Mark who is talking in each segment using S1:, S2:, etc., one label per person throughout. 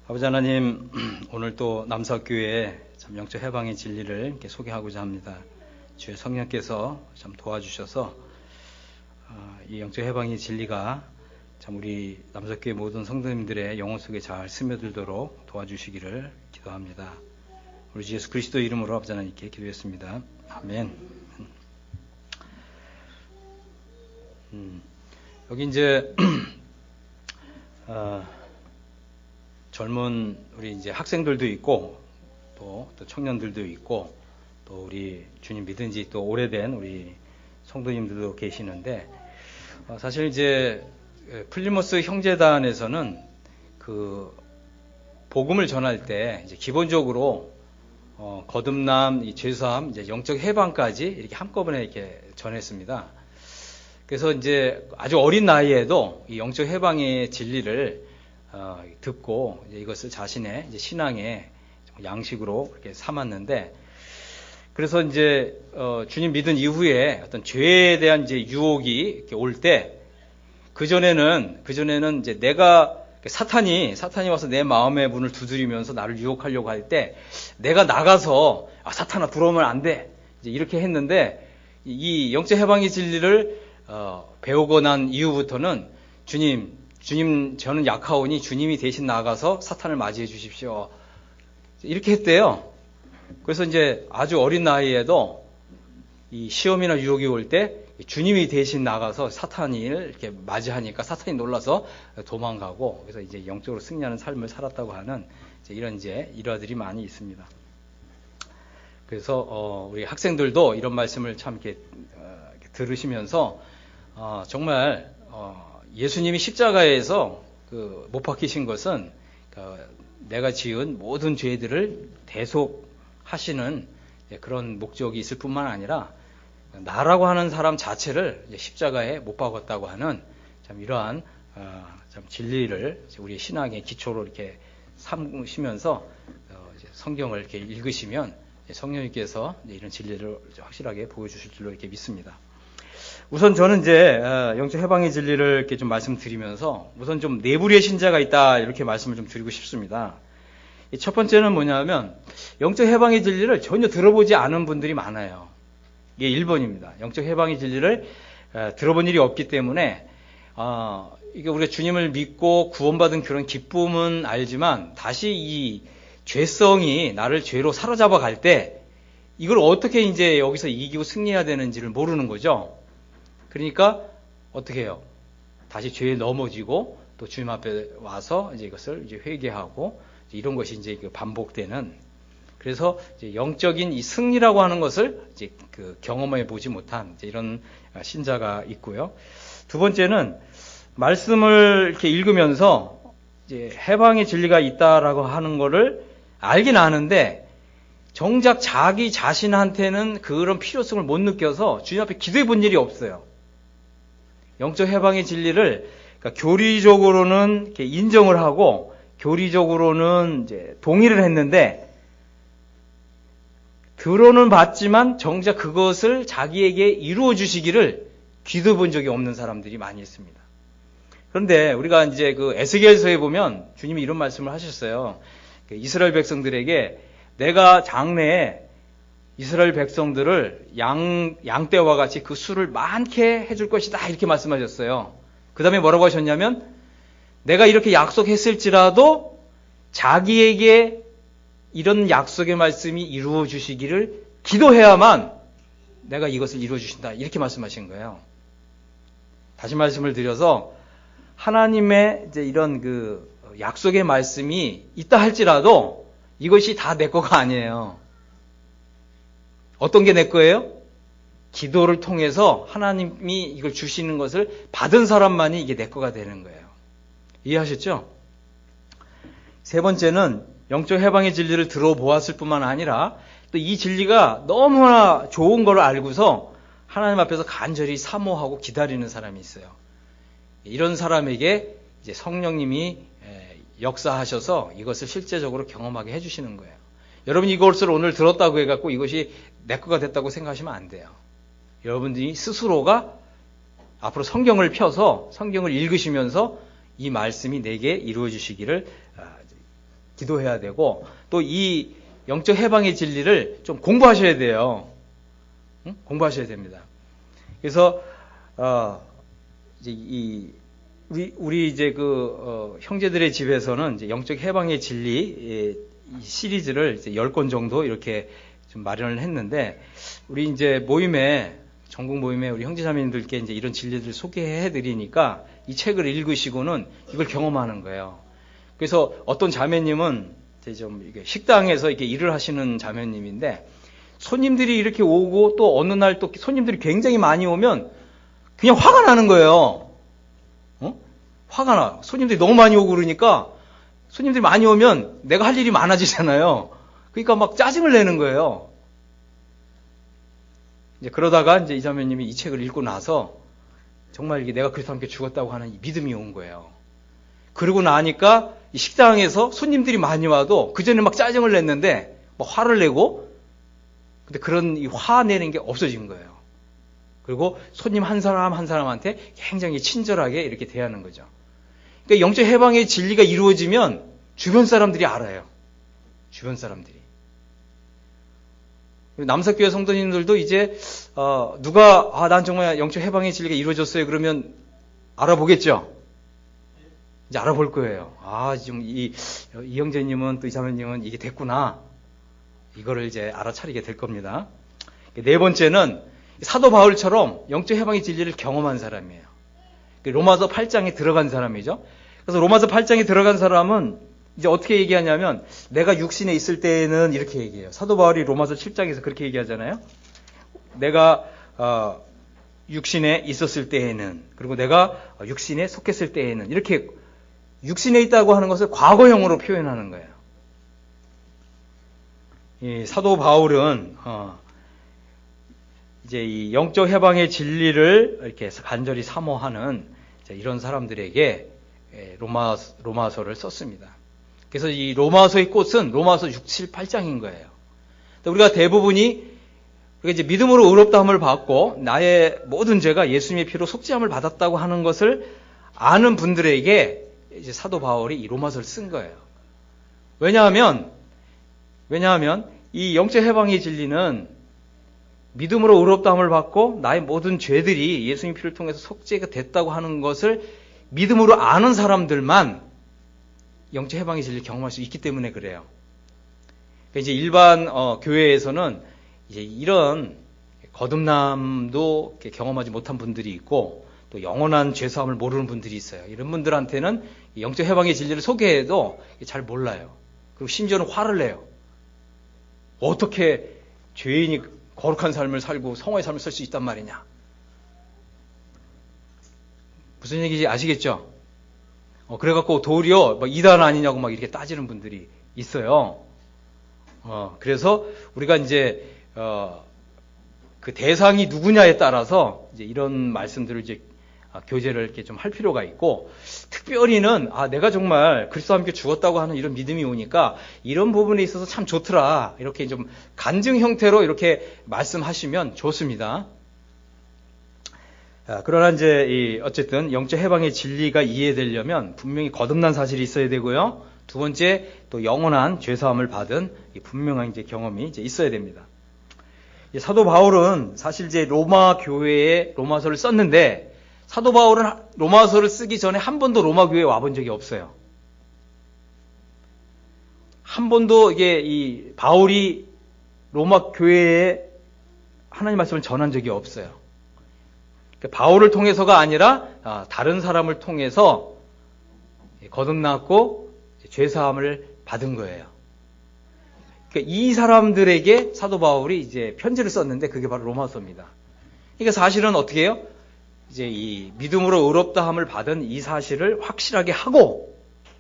S1: 아버지 하나님, 오늘 또 남사교회에 참 영적 해방의 진리를 이렇게 소개하고자 합니다. 주의 성령께서 참 도와주셔서 이 영적 해방의 진리가 참 우리 남사교회 모든 성도님들의 영혼 속에 잘 스며들도록 도와주시기를 기도합니다. 우리 주 예수 그리스도 이름으로 아버지 하나님께 기도했습니다. 아멘. 여기 이제 젊은 우리 이제 학생들도 있고 또 청년들도 있고 또 우리 주님 믿은 지 또 오래된 우리 성도님들도 계시는데 사실 이제 플리모스 형제단에서는 그 복음을 전할 때 이제 기본적으로 거듭남, 이 죄사함, 이제 영적 해방까지 이렇게 한꺼번에 이렇게 전했습니다. 그래서 이제 아주 어린 나이에도 이 영적 해방의 진리를 듣고 이제 이것을 자신의 이제 신앙의 양식으로 이렇게 삼았는데, 그래서 이제 주님 믿은 이후에 어떤 죄에 대한 이제 유혹이 이렇게 올 때 그 전에는 이제 내가 사탄이 와서 내 마음의 문을 두드리면서 나를 유혹하려고 할 때 내가 나가서 사탄아 들어오면 안 돼 이제 이렇게 했는데, 이 영적 해방의 진리를 배우고 난 이후부터는 주님 저는 약하오니 주님이 대신 나가서 사탄을 맞이해 주십시오 이렇게 했대요. 그래서 이제 아주 어린 나이에도 이 시험이나 유혹이 올 때 주님이 대신 나가서 사탄을 이렇게 맞이하니까 사탄이 놀라서 도망가고, 그래서 이제 영적으로 승리하는 삶을 살았다고 하는 이런 이제 일화들이 많이 있습니다. 그래서 우리 학생들도 이런 말씀을 참 이렇게 들으시면서 정말 예수님이 십자가에서 못 박히신 것은 내가 지은 모든 죄들을 대속하시는 그런 목적이 있을 뿐만 아니라 나라고 하는 사람 자체를 십자가에 못 박았다고 하는 참 이러한 참 진리를 우리 신앙의 기초로 이렇게 삼으시면서 성경을 이렇게 읽으시면 성령님께서 이런 진리를 확실하게 보여주실 줄로 이렇게 믿습니다. 우선 저는 이제 영적 해방의 진리를 이렇게 좀 말씀드리면서 우선 좀 내부리의 신자가 있다 이렇게 말씀을 좀 드리고 싶습니다. 첫 번째는 뭐냐면 영적 해방의 진리를 전혀 들어보지 않은 분들이 많아요. 이게 1번입니다. 영적 해방의 진리를 들어본 일이 없기 때문에 이게 우리가 주님을 믿고 구원받은 그런 기쁨은 알지만 다시 이 죄성이 나를 죄로 사로잡아 갈 때 이걸 어떻게 이제 여기서 이기고 승리해야 되는지를 모르는 거죠. 그러니까 어떻게 해요? 다시 죄에 넘어지고 또 주님 앞에 와서 이제 이것을 이제 회개하고 이런 것이 이제 반복되는, 그래서 이제 영적인 이 승리라고 하는 것을 이제 경험해 보지 못한 이제 이런 신자가 있고요. 두 번째는 말씀을 이렇게 읽으면서 이제 해방의 진리가 있다라고 하는 거를 알긴 아는데 정작 자기 자신한테는 그런 필요성을 못 느껴서 주님 앞에 기도해 본 일이 없어요. 영적 해방의 진리를 그러니까 교리적으로는 이렇게 인정을 하고 교리적으로는 이제 동의를 했는데 들어는 봤지만 정작 그것을 자기에게 이루어 주시기를 기도해 본 적이 없는 사람들이 많이 있습니다. 그런데 우리가 이제 에스겔서에 보면 주님이 이런 말씀을 하셨어요. 이스라엘 백성들에게 내가 장래에 이스라엘 백성들을 양떼와 같이 그 수를 많게 해줄 것이다 이렇게 말씀하셨어요. 그 다음에 뭐라고 하셨냐면 내가 이렇게 약속했을지라도 자기에게 이런 약속의 말씀이 이루어 주시기를 기도해야만 내가 이것을 이루어 주신다 이렇게 말씀하신 거예요. 다시 말씀을 드려서 하나님의 이제 이런 약속의 말씀이 있다 할지라도 이것이 다 내 거가 아니에요. 어떤 게 내 거예요? 기도를 통해서 하나님이 이걸 주시는 것을 받은 사람만이 이게 내 거가 되는 거예요. 이해하셨죠? 세 번째는 영적 해방의 진리를 들어보았을 뿐만 아니라 또 이 진리가 너무나 좋은 걸 알고서 하나님 앞에서 간절히 사모하고 기다리는 사람이 있어요. 이런 사람에게 이제 성령님이 역사하셔서 이것을 실제적으로 경험하게 해주시는 거예요. 여러분이 이것을 오늘 들었다고 해갖고 이것이 내 거가 됐다고 생각하시면 안 돼요. 여러분들이 스스로가 앞으로 성경을 펴서 성경을 읽으시면서 이 말씀이 내게 이루어지시기를 기도해야 되고 또 이 영적 해방의 진리를 좀 공부하셔야 돼요. 응? 공부하셔야 됩니다. 그래서 이제 우리 이제 형제들의 집에서는 이제 영적 해방의 진리 이 시리즈를 이제 10권 정도 이렇게 좀 마련을 했는데 우리 이제 전국 모임에 우리 형제자매님들께 이제 이런 진리들을 소개해 드리니까 이 책을 읽으시고는 이걸 경험하는 거예요. 그래서 어떤 자매님은 이제 좀 이게 식당에서 이렇게 일을 하시는 자매님인데 손님들이 이렇게 오고 또 어느 날 또 손님들이 굉장히 많이 오면 그냥 화가 나는 거예요. 화가 나. 손님들이 너무 많이 오고 그러니까 손님들이 많이 오면 내가 할 일이 많아지잖아요. 그러니까 막 짜증을 내는 거예요. 이제 그러다가 이제 이 자매님이 이 책을 읽고 나서 정말 이게 내가 그리스도와 함께 죽었다고 하는 이 믿음이 온 거예요. 그러고 나니까 이 식당에서 손님들이 많이 와도 그전에 막 짜증을 냈는데 막 화를 내고 근데 그런 이 화내는 게 없어진 거예요. 그리고 손님 한 사람 한 사람한테 굉장히 친절하게 이렇게 대하는 거죠. 그러니까 영적 해방의 진리가 이루어지면 주변 사람들이 알아요. 주변 사람들이. 남사교회 성도님들도 이제 누가 난 정말 영적 해방의 진리가 이루어졌어요. 그러면 알아보겠죠. 이제 알아볼 거예요. 지금 이 형제님은 또 이 자매님은 이게 됐구나. 이거를 이제 알아차리게 될 겁니다. 네 번째는 사도 바울처럼 영적 해방의 진리를 경험한 사람이에요. 로마서 8장에 들어간 사람이죠. 그래서 로마서 8장에 들어간 사람은 이제 어떻게 얘기하냐면 내가 육신에 있을 때에는 이렇게 얘기해요. 사도 바울이 로마서 7장에서 그렇게 얘기하잖아요. 내가 육신에 있었을 때에는 그리고 내가 육신에 속했을 때에는 이렇게 육신에 있다고 하는 것을 과거형으로 표현하는 거예요. 이 사도 바울은 이제 이 영적 해방의 진리를 이렇게 간절히 사모하는 이런 사람들에게 로마서를 썼습니다. 그래서 이 로마서의 꽃은 로마서 6, 7, 8장인 거예요. 우리가 대부분이 우리가 이제 믿음으로 의롭다함을 받고 나의 모든 죄가 예수님의 피로 속죄함을 받았다고 하는 것을 아는 분들에게 이제 사도 바울이 이 로마서를 쓴 거예요. 왜냐하면 이 영적 해방의 진리는 믿음으로 의롭다함을 받고 나의 모든 죄들이 예수님 피를 통해서 속죄가 됐다고 하는 것을 믿음으로 아는 사람들만 영적 해방의 진리를 경험할 수 있기 때문에 그래요. 그러니까 이제 일반 교회에서는 이제 이런 거듭남도 경험하지 못한 분들이 있고 또 영원한 죄사함을 모르는 분들이 있어요. 이런 분들한테는 영적 해방의 진리를 소개해도 잘 몰라요. 그리고 심지어는 화를 내요. 어떻게 죄인이 거룩한 삶을 살고 성화의 삶을 살 수 있단 말이냐. 무슨 얘기인지 아시겠죠? 그래갖고 도리어 막 이단 아니냐고 막 이렇게 따지는 분들이 있어요. 그래서 우리가 이제 그 대상이 누구냐에 따라서 이제 이런 말씀들을 이제 교제를 이렇게 좀 할 필요가 있고, 특별히는 내가 정말 그리스도와 함께 죽었다고 하는 이런 믿음이 오니까 이런 부분에 있어서 참 좋더라, 이렇게 좀 간증 형태로 이렇게 말씀하시면 좋습니다. 그러나 이제 어쨌든 영적 해방의 진리가 이해되려면 분명히 거듭난 사실이 있어야 되고요. 두 번째, 또 영원한 죄사함을 받은 분명한 이제 경험이 이제 있어야 됩니다. 사도 바울은 사실 이제 로마 교회에 로마서를 썼는데, 사도 바울은 로마서를 쓰기 전에 한 번도 로마 교회에 와본 적이 없어요. 한 번도 이 바울이 로마 교회에 하나님 말씀을 전한 적이 없어요. 바울을 통해서가 아니라 다른 사람을 통해서 거듭났고 죄사함을 받은 거예요. 이 사람들에게 사도 바울이 이제 편지를 썼는데 그게 바로 로마서입니다. 그러니까 사실은 어떻게 해요? 이제 이 믿음으로 의롭다함을 받은 이 사실을 확실하게 하고,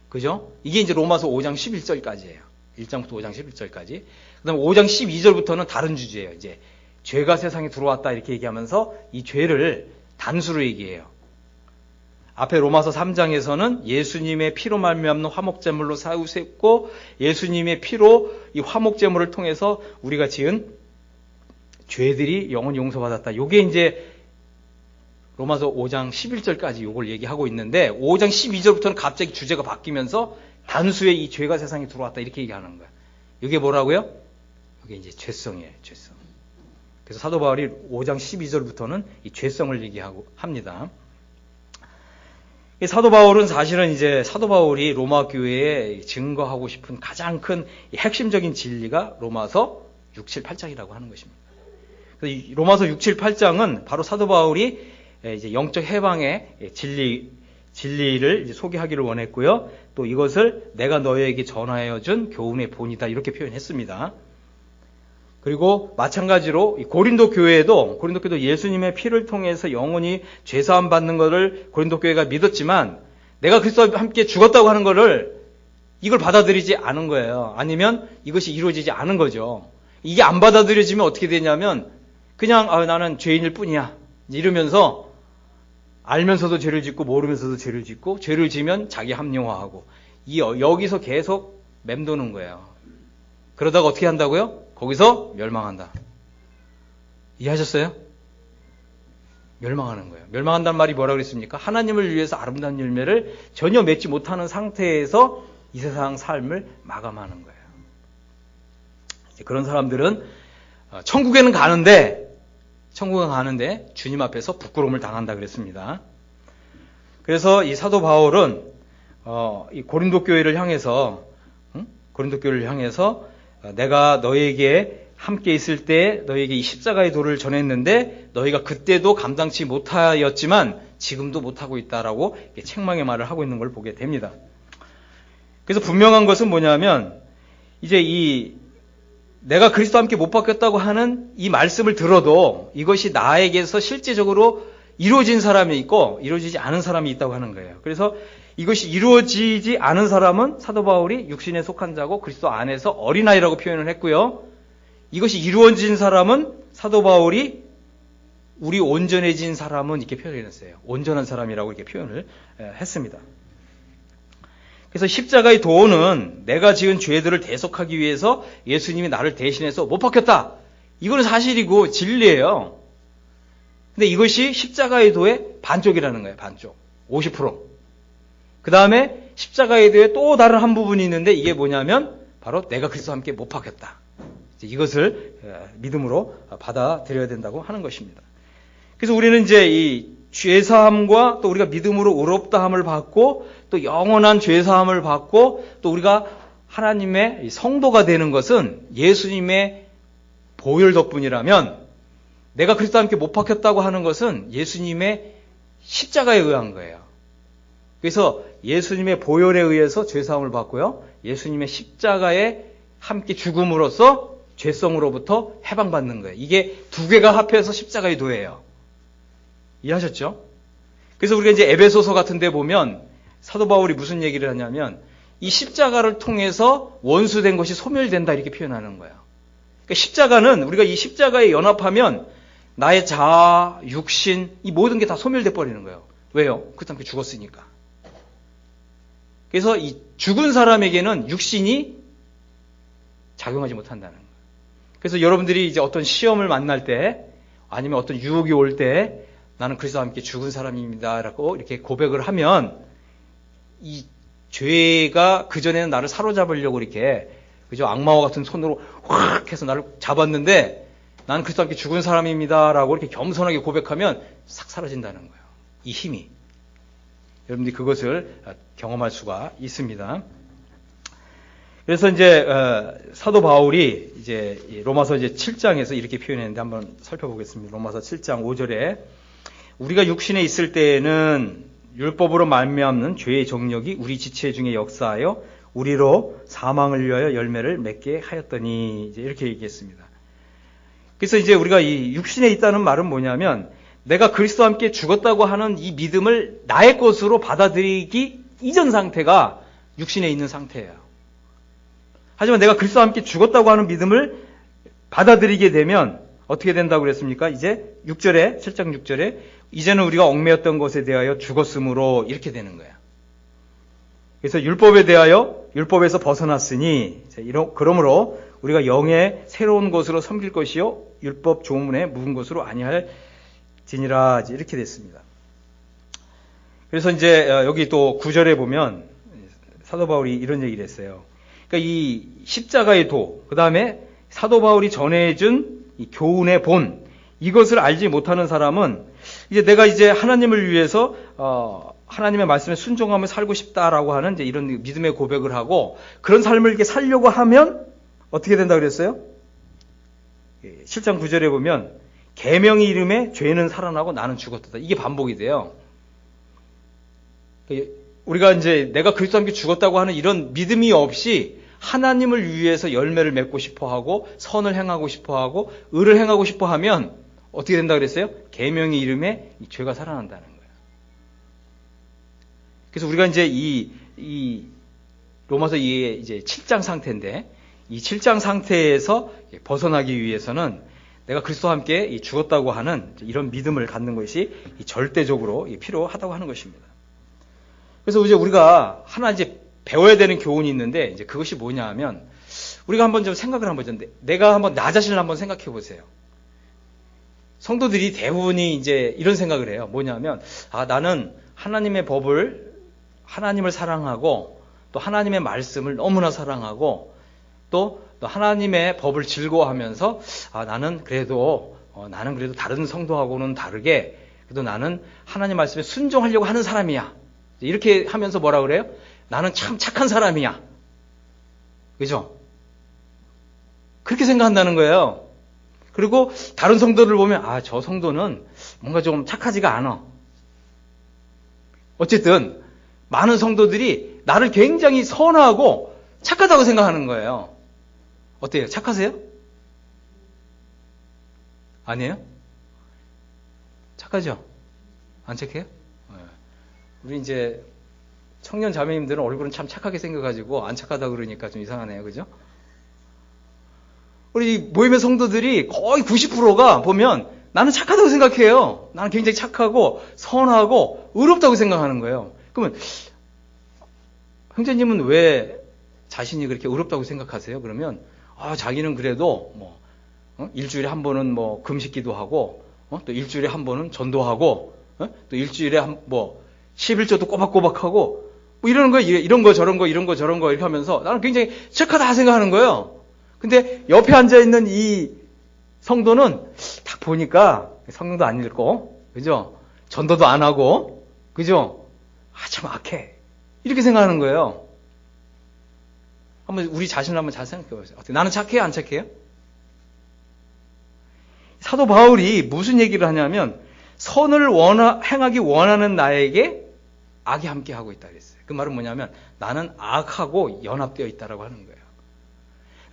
S1: 그죠? 이게 이제 로마서 5장 11절까지예요. 1장부터 5장 11절까지. 그다음에 5장 12절부터는 다른 주제예요. 이제 죄가 세상에 들어왔다 이렇게 얘기하면서 이 죄를 단수로 얘기해요. 앞에 로마서 3장에서는 예수님의 피로 말미암는 화목제물로 사우셨고, 예수님의 피로 이 화목제물을 통해서 우리가 지은 죄들이 영원히 용서받았다. 요게 이제 로마서 5장 11절까지 요걸 얘기하고 있는데, 5장 12절부터는 갑자기 주제가 바뀌면서 단수의 이 죄가 세상에 들어왔다 이렇게 얘기하는 거야. 이게 뭐라고요? 이게 이제 죄성이에요. 죄성. 그래서 사도 바울이 5장 12절부터는 이 죄성을 얘기하고 합니다. 사도 바울은 사실은 이제 사도 바울이 로마 교회에 증거하고 싶은 가장 큰 핵심적인 진리가 로마서 6, 7, 8장이라고 하는 것입니다. 그래서 이 로마서 6, 7, 8장은 바로 사도 바울이 이제 영적 해방의 진리를 이제 소개하기를 원했고요. 또 이것을 내가 너희에게 전하여 준 교훈의 본이다 이렇게 표현했습니다. 그리고 마찬가지로 고린도 교회도 예수님의 피를 통해서 영원히 죄사함 받는 것을 고린도 교회가 믿었지만 내가 그리스도와 함께 죽었다고 하는 것을 이걸 받아들이지 않은 거예요. 아니면 이것이 이루어지지 않은 거죠. 이게 안 받아들여지면 어떻게 되냐면 그냥 나는 죄인일 뿐이야 이러면서 알면서도 죄를 짓고 모르면서도 죄를 짓고 죄를 지면 자기 합리화하고 여기서 계속 맴도는 거예요. 그러다가 어떻게 한다고요? 거기서 멸망한다. 이해하셨어요? 멸망하는 거예요. 멸망한다는 말이 뭐라고 그랬습니까? 하나님을 위해서 아름다운 열매를 전혀 맺지 못하는 상태에서 이 세상 삶을 마감하는 거예요. 그런 사람들은 천국에는 가는데 주님 앞에서 부끄러움을 당한다 그랬습니다. 그래서 이 사도 바울은 이 고린도 교회를 향해서 내가 너에게 함께 있을 때 너에게 이 십자가의 도를 전했는데 너희가 그때도 감당치 못하였지만 지금도 못하고 있다라고 책망의 말을 하고 있는 걸 보게 됩니다. 그래서 분명한 것은 뭐냐면 이제 내가 그리스도와 함께 못 바뀌었다고 하는 이 말씀을 들어도 이것이 나에게서 실제적으로 이루어진 사람이 있고 이루어지지 않은 사람이 있다고 하는 거예요. 그래서 이것이 이루어지지 않은 사람은 사도 바울이 육신에 속한 자고 그리스도 안에서 어린아이라고 표현을 했고요. 이것이 이루어진 사람은 사도 바울이 우리 온전해진 사람은 이렇게 표현했어요. 온전한 사람이라고 이렇게 표현을 했습니다. 그래서 십자가의 도는 내가 지은 죄들을 대속하기 위해서 예수님이 나를 대신해서 못 박혔다. 이거는 사실이고 진리예요. 근데 이것이 십자가의 도의 반쪽이라는 거예요. 반쪽. 50%. 그 다음에 십자가의 도에 또 다른 한 부분이 있는데 이게 뭐냐면 바로 내가 그리스도와 함께 못 박혔다. 이것을 믿음으로 받아들여야 된다고 하는 것입니다. 그래서 우리는 이제 이 죄사함과 또 우리가 믿음으로 의롭다함을 받고 또 영원한 죄사함을 받고 또 우리가 하나님의 성도가 되는 것은 예수님의 보혈 덕분이라면 내가 그리스도와 함께 못 박혔다고 하는 것은 예수님의 십자가에 의한 거예요. 그래서 예수님의 보혈에 의해서 죄사함을 받고요. 예수님의 십자가에 함께 죽음으로써 죄성으로부터 해방받는 거예요. 이게 두 개가 합해서 십자가의 도예요. 이해하셨죠? 그래서 우리가 이제 에베소서 같은 데 보면 사도 바울이 무슨 얘기를 하냐면 이 십자가를 통해서 원수된 것이 소멸된다 이렇게 표현하는 거예요. 그러니까 십자가는 우리가 이 십자가에 연합하면 나의 자아, 육신 이 모든 게 다 소멸돼 버리는 거예요. 왜요? 그렇다면 함께 죽었으니까. 그래서 이 죽은 사람에게는 육신이 작용하지 못한다는 거예요. 그래서 여러분들이 이제 어떤 시험을 만날 때 아니면 어떤 유혹이 올 때 나는 그리스도와 함께 죽은 사람입니다라고 이렇게 고백을 하면 이 죄가 그전에는 나를 사로잡으려고 이렇게 그죠? 악마와 같은 손으로 확 해서 나를 잡았는데 나는 그리스도와 함께 죽은 사람입니다라고 이렇게 겸손하게 고백하면 싹 사라진다는 거예요. 이 힘이. 여러분들이 그것을 경험할 수가 있습니다. 그래서 이제 사도 바울이 이제 로마서 이제 7장에서 이렇게 표현했는데 한번 살펴보겠습니다. 로마서 7장 5절에 우리가 육신에 있을 때에는 율법으로 말미암는 죄의 정력이 우리 지체 중에 역사하여 우리로 사망을 위하여 열매를 맺게 하였더니 이제 이렇게 얘기했습니다. 그래서 이제 우리가 이 육신에 있다는 말은 뭐냐면 내가 그리스도와 함께 죽었다고 하는 이 믿음을 나의 것으로 받아들이기 이전 상태가 육신에 있는 상태예요. 하지만 내가 그리스도와 함께 죽었다고 하는 믿음을 받아들이게 되면 어떻게 된다고 그랬습니까? 이제 6절에 7장 6절에 이제는 우리가 얽매였던 것에 대하여 죽었으므로 이렇게 되는 거야. 그래서 율법에 대하여 율법에서 벗어났으니 그러므로 우리가 영의 새로운 것으로 섬길 것이요 율법 조문에 묵은 것으로 아니할지니라 이렇게 됐습니다. 그래서 이제 여기 또 9절에 보면 사도 바울이 이런 얘기를 했어요. 그러니까 이 십자가의 도, 그 다음에 사도 바울이 전해준 이 교훈의 본, 이것을 알지 못하는 사람은 이제 내가 이제 하나님을 위해서 하나님의 말씀에 순종하며 살고 싶다라고 하는 이제 이런 믿음의 고백을 하고 그런 삶을 이렇게 살려고 하면 어떻게 된다 그랬어요? 7장 9절에 보면 계명의 이름에 죄는 살아나고 나는 죽었다. 이게 반복이 돼요. 우리가 이제 내가 그리스도 함께 죽었다고 하는 이런 믿음이 없이 하나님을 위해서 열매를 맺고 싶어 하고 선을 행하고 싶어 하고 의를 행하고 싶어 하면 어떻게 된다 그랬어요? 계명의 이름에 이 죄가 살아난다는 거예요. 그래서 우리가 이제 이 로마서 2의 이제 7장 상태인데 이 7장 상태에서 벗어나기 위해서는 내가 그리스도와 함께 죽었다고 하는 이런 믿음을 갖는 것이 절대적으로 필요하다고 하는 것입니다. 그래서 이제 우리가 하나 이제 배워야 되는 교훈이 있는데 이제 그것이 뭐냐 하면 우리가 한번 좀 생각을 한번 해보는데 내가 한번 나 자신을 한번 생각해 보세요. 성도들이 대부분이 이제 이런 생각을 해요. 뭐냐면 나는 하나님의 법을 하나님을 사랑하고 또 하나님의 말씀을 너무나 사랑하고 또 하나님의 법을 즐거워하면서 나는 그래도 다른 성도하고는 다르게 그래도 나는 하나님 말씀에 순종하려고 하는 사람이야. 이렇게 하면서 뭐라 그래요? 나는 참 착한 사람이야. 그죠? 그렇게 생각한다는 거예요. 그리고 다른 성도를 보면 저 성도는 뭔가 좀 착하지가 않아. 어쨌든 많은 성도들이 나를 굉장히 선하고 착하다고 생각하는 거예요. 어때요? 착하세요? 아니에요? 착하죠? 안 착해요? 우리 이제 청년 자매님들은 얼굴은 참 착하게 생겨가지고 안 착하다 그러니까 좀 이상하네요. 그죠? 우리 모임의 성도들이 거의 90%가 보면 나는 착하다고 생각해요. 나는 굉장히 착하고 선하고 의롭다고 생각하는 거예요. 그러면 형제님은 왜 자신이 그렇게 의롭다고 생각하세요? 그러면 자기는 그래도 일주일에 한 번은 금식기도 하고 또 일주일에 한 번은 전도하고 또 일주일에 11조도 꼬박꼬박하고 이러는 거예요. 이런 거 저런 거 이런 거 저런 거 이렇게 하면서 나는 굉장히 착하다 생각하는 거예요. 근데 옆에 앉아있는 이 성도는 딱 보니까 성경도 안 읽고 그죠? 전도도 안 하고 그죠? 참 악해. 이렇게 생각하는 거예요. 한번 우리 자신을 한번 잘 생각해 보세요. 나는 착해요? 안 착해요? 사도 바울이 무슨 얘기를 하냐면 선을 행하기 원하는 나에게 악이 함께 하고 있다 그랬어요. 그 말은 뭐냐면 나는 악하고 연합되어 있다라고 하는 거예요.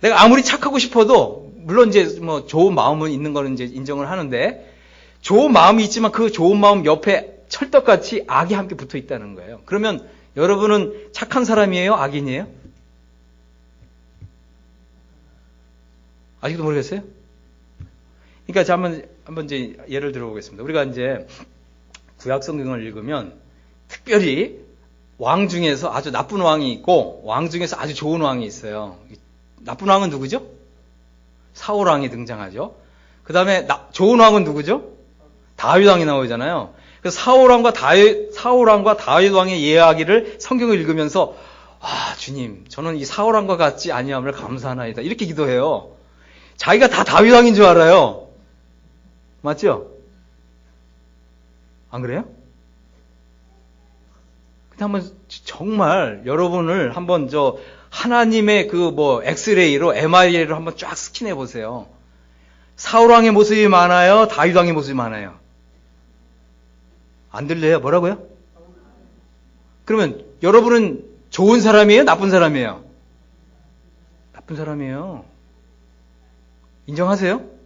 S1: 내가 아무리 착하고 싶어도 물론 이제 좋은 마음은 있는 거는 이제 인정을 하는데 좋은 마음이 있지만 그 좋은 마음 옆에 철떡같이 악이 함께 붙어 있다는 거예요. 그러면 여러분은 착한 사람이에요? 악인이에요? 아직도 모르겠어요? 그러니까 자 한번 이제 예를 들어보겠습니다. 우리가 이제 구약 성경을 읽으면 특별히 왕 중에서 아주 나쁜 왕이 있고 왕 중에서 아주 좋은 왕이 있어요. 나쁜 왕은 누구죠? 사울 왕이 등장하죠. 그 다음에 좋은 왕은 누구죠? 다윗 왕이 나오잖아요. 그래서 사울 왕과 다윗 왕의 이야기를 성경을 읽으면서 주님, 저는 이 사울 왕과 같지 아니함을 감사하나이다. 이렇게 기도해요. 자기가 다 다윗 왕인 줄 알아요. 맞죠? 안 그래요? 근데 한번 정말 여러분을 한번 하나님의 엑스레이로 MRI로 한번 쫙 스캔해 보세요. 사울 왕의 모습이 많아요? 다윗 왕의 모습이 많아요? 안 들려요? 뭐라고요? 그러면 여러분은 좋은 사람이에요? 나쁜 사람이에요? 나쁜 사람이에요. 인정하세요?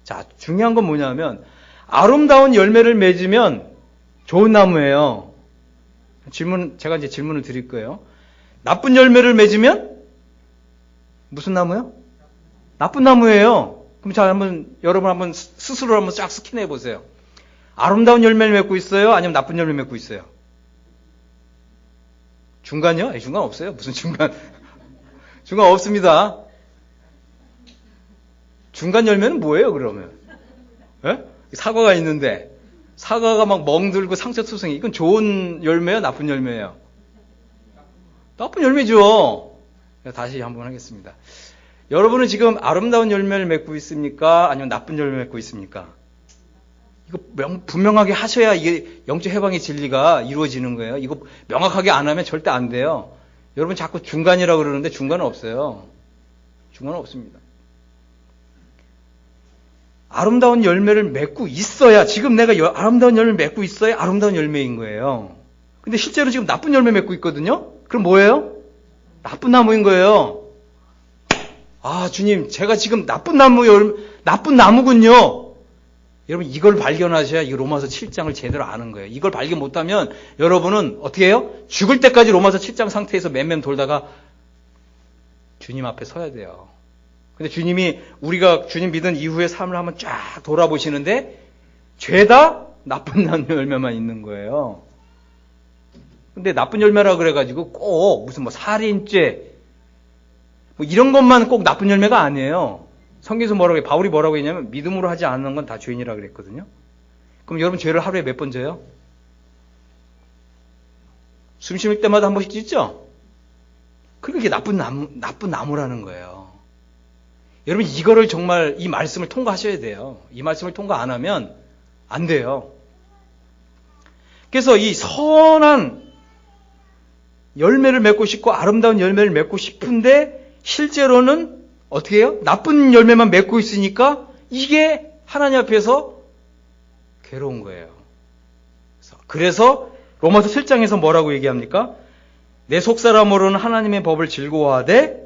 S1: 자, 중요한 건 뭐냐면 아름다운 열매를 맺으면 좋은 나무예요. 제가 이제 질문을 드릴 거예요. 나쁜 열매를 맺으면 무슨 나무요? 나쁜 나무예요. 그럼 자, 여러분 한번 스스로 한번 쫙 스캔해 보세요. 아름다운 열매를 맺고 있어요? 아니면 나쁜 열매를 맺고 있어요? 중간이요? 중간 없어요. 무슨 중간? 중간 없습니다. 중간 열매는 뭐예요, 그러면? 예? 사과가 있는데, 사과가 막 멍들고 상처투성이, 이건 좋은 열매예요, 나쁜 열매예요? 나쁜 열매죠. 다시 한번 하겠습니다. 여러분은 지금 아름다운 열매를 맺고 있습니까? 아니면 나쁜 열매를 맺고 있습니까? 이거 분명하게 하셔야 이게 영적 해방의 진리가 이루어지는 거예요. 이거 명확하게 안 하면 절대 안 돼요. 여러분 자꾸 중간이라고 그러는데 중간은 없어요. 중간은 없습니다. 아름다운 열매를 맺고 있어야, 지금 내가 아름다운 열매를 맺고 있어야 아름다운 열매인 거예요. 근데 실제로 지금 나쁜 열매 맺고 있거든요? 그럼 뭐예요? 나쁜 나무인 거예요. 아, 주님, 제가 지금 나쁜 나무군요. 여러분, 이걸 발견하셔야 이 로마서 7장을 제대로 아는 거예요. 이걸 발견 못하면 여러분은 어떻게 해요? 죽을 때까지 로마서 7장 상태에서 맴맴 돌다가 주님 앞에 서야 돼요. 근데 주님이, 우리가 주님 믿은 이후의 삶을 한번 쫙 돌아보시는데 죄다 나쁜 열매만 있는 거예요. 근데 나쁜 열매라 그래가지고 꼭 무슨 살인죄, 이런 것만 꼭 나쁜 열매가 아니에요. 성경에서 뭐라고 해요? 바울이 뭐라고 했냐면 믿음으로 하지 않는 건 다 죄인이라 그랬거든요. 그럼 여러분 죄를 하루에 몇 번 져요? 숨 쉴 때마다 한 번씩 짓죠? 그게 나쁜 나무라는 거예요. 여러분 이거를 정말 이 말씀을 통과하셔야 돼요. 이 말씀을 통과 안 하면 안 돼요. 그래서 이 선한 열매를 맺고 싶고 아름다운 열매를 맺고 싶은데 실제로는 어떻게 해요? 나쁜 열매만 맺고 있으니까 이게 하나님 앞에서 괴로운 거예요. 그래서 로마서 7장에서 뭐라고 얘기합니까? 내 속사람으로는 하나님의 법을 즐거워하되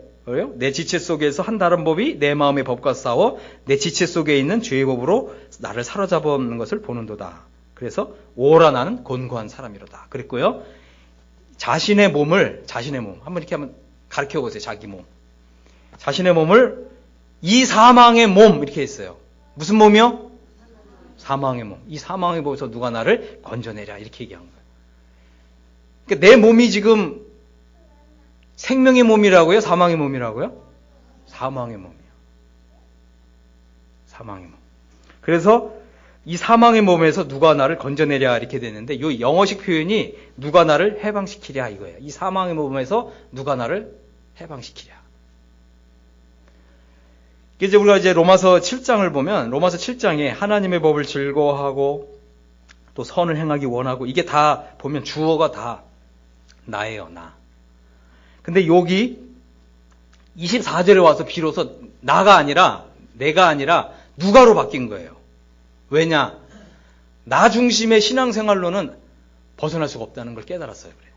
S1: 내 지체 속에서 한 다른 법이 내 마음의 법과 싸워 내 지체 속에 있는 죄의 법으로 나를 사로잡는 것을 보는도다. 그래서 오라 나는 곤고한 사람이로다. 그랬고요. 자신의 몸 한번 이렇게 한번 가르쳐 보세요. 자기 몸. 자신의 몸을 이 사망의 몸 이렇게 했어요. 무슨 몸이요? 사망의 몸. 이 사망의 몸에서 누가 나를 건져내랴 이렇게 얘기한 거예요. 그러니까 내 몸이 지금 생명의 몸이라고요? 사망의 몸이라고요? 사망의 몸이요. 사망의 몸. 그래서 이 사망의 몸에서 누가 나를 건져내랴 이렇게 되는데 이 영어식 표현이 누가 나를 해방시키랴 이거예요. 이 사망의 몸에서 누가 나를 해방시키랴. 이제 우리가 이제 로마서 7장을 보면 로마서 7장에 하나님의 법을 즐거워하고 또 선을 행하기 원하고 이게 다 보면 주어가 다 나예요. 나. 근데 여기 24절에 와서 비로소 나가 아니라 내가 아니라 누가로 바뀐 거예요. 왜냐? 나 중심의 신앙생활로는 벗어날 수가 없다는 걸 깨달았어요. 그래요.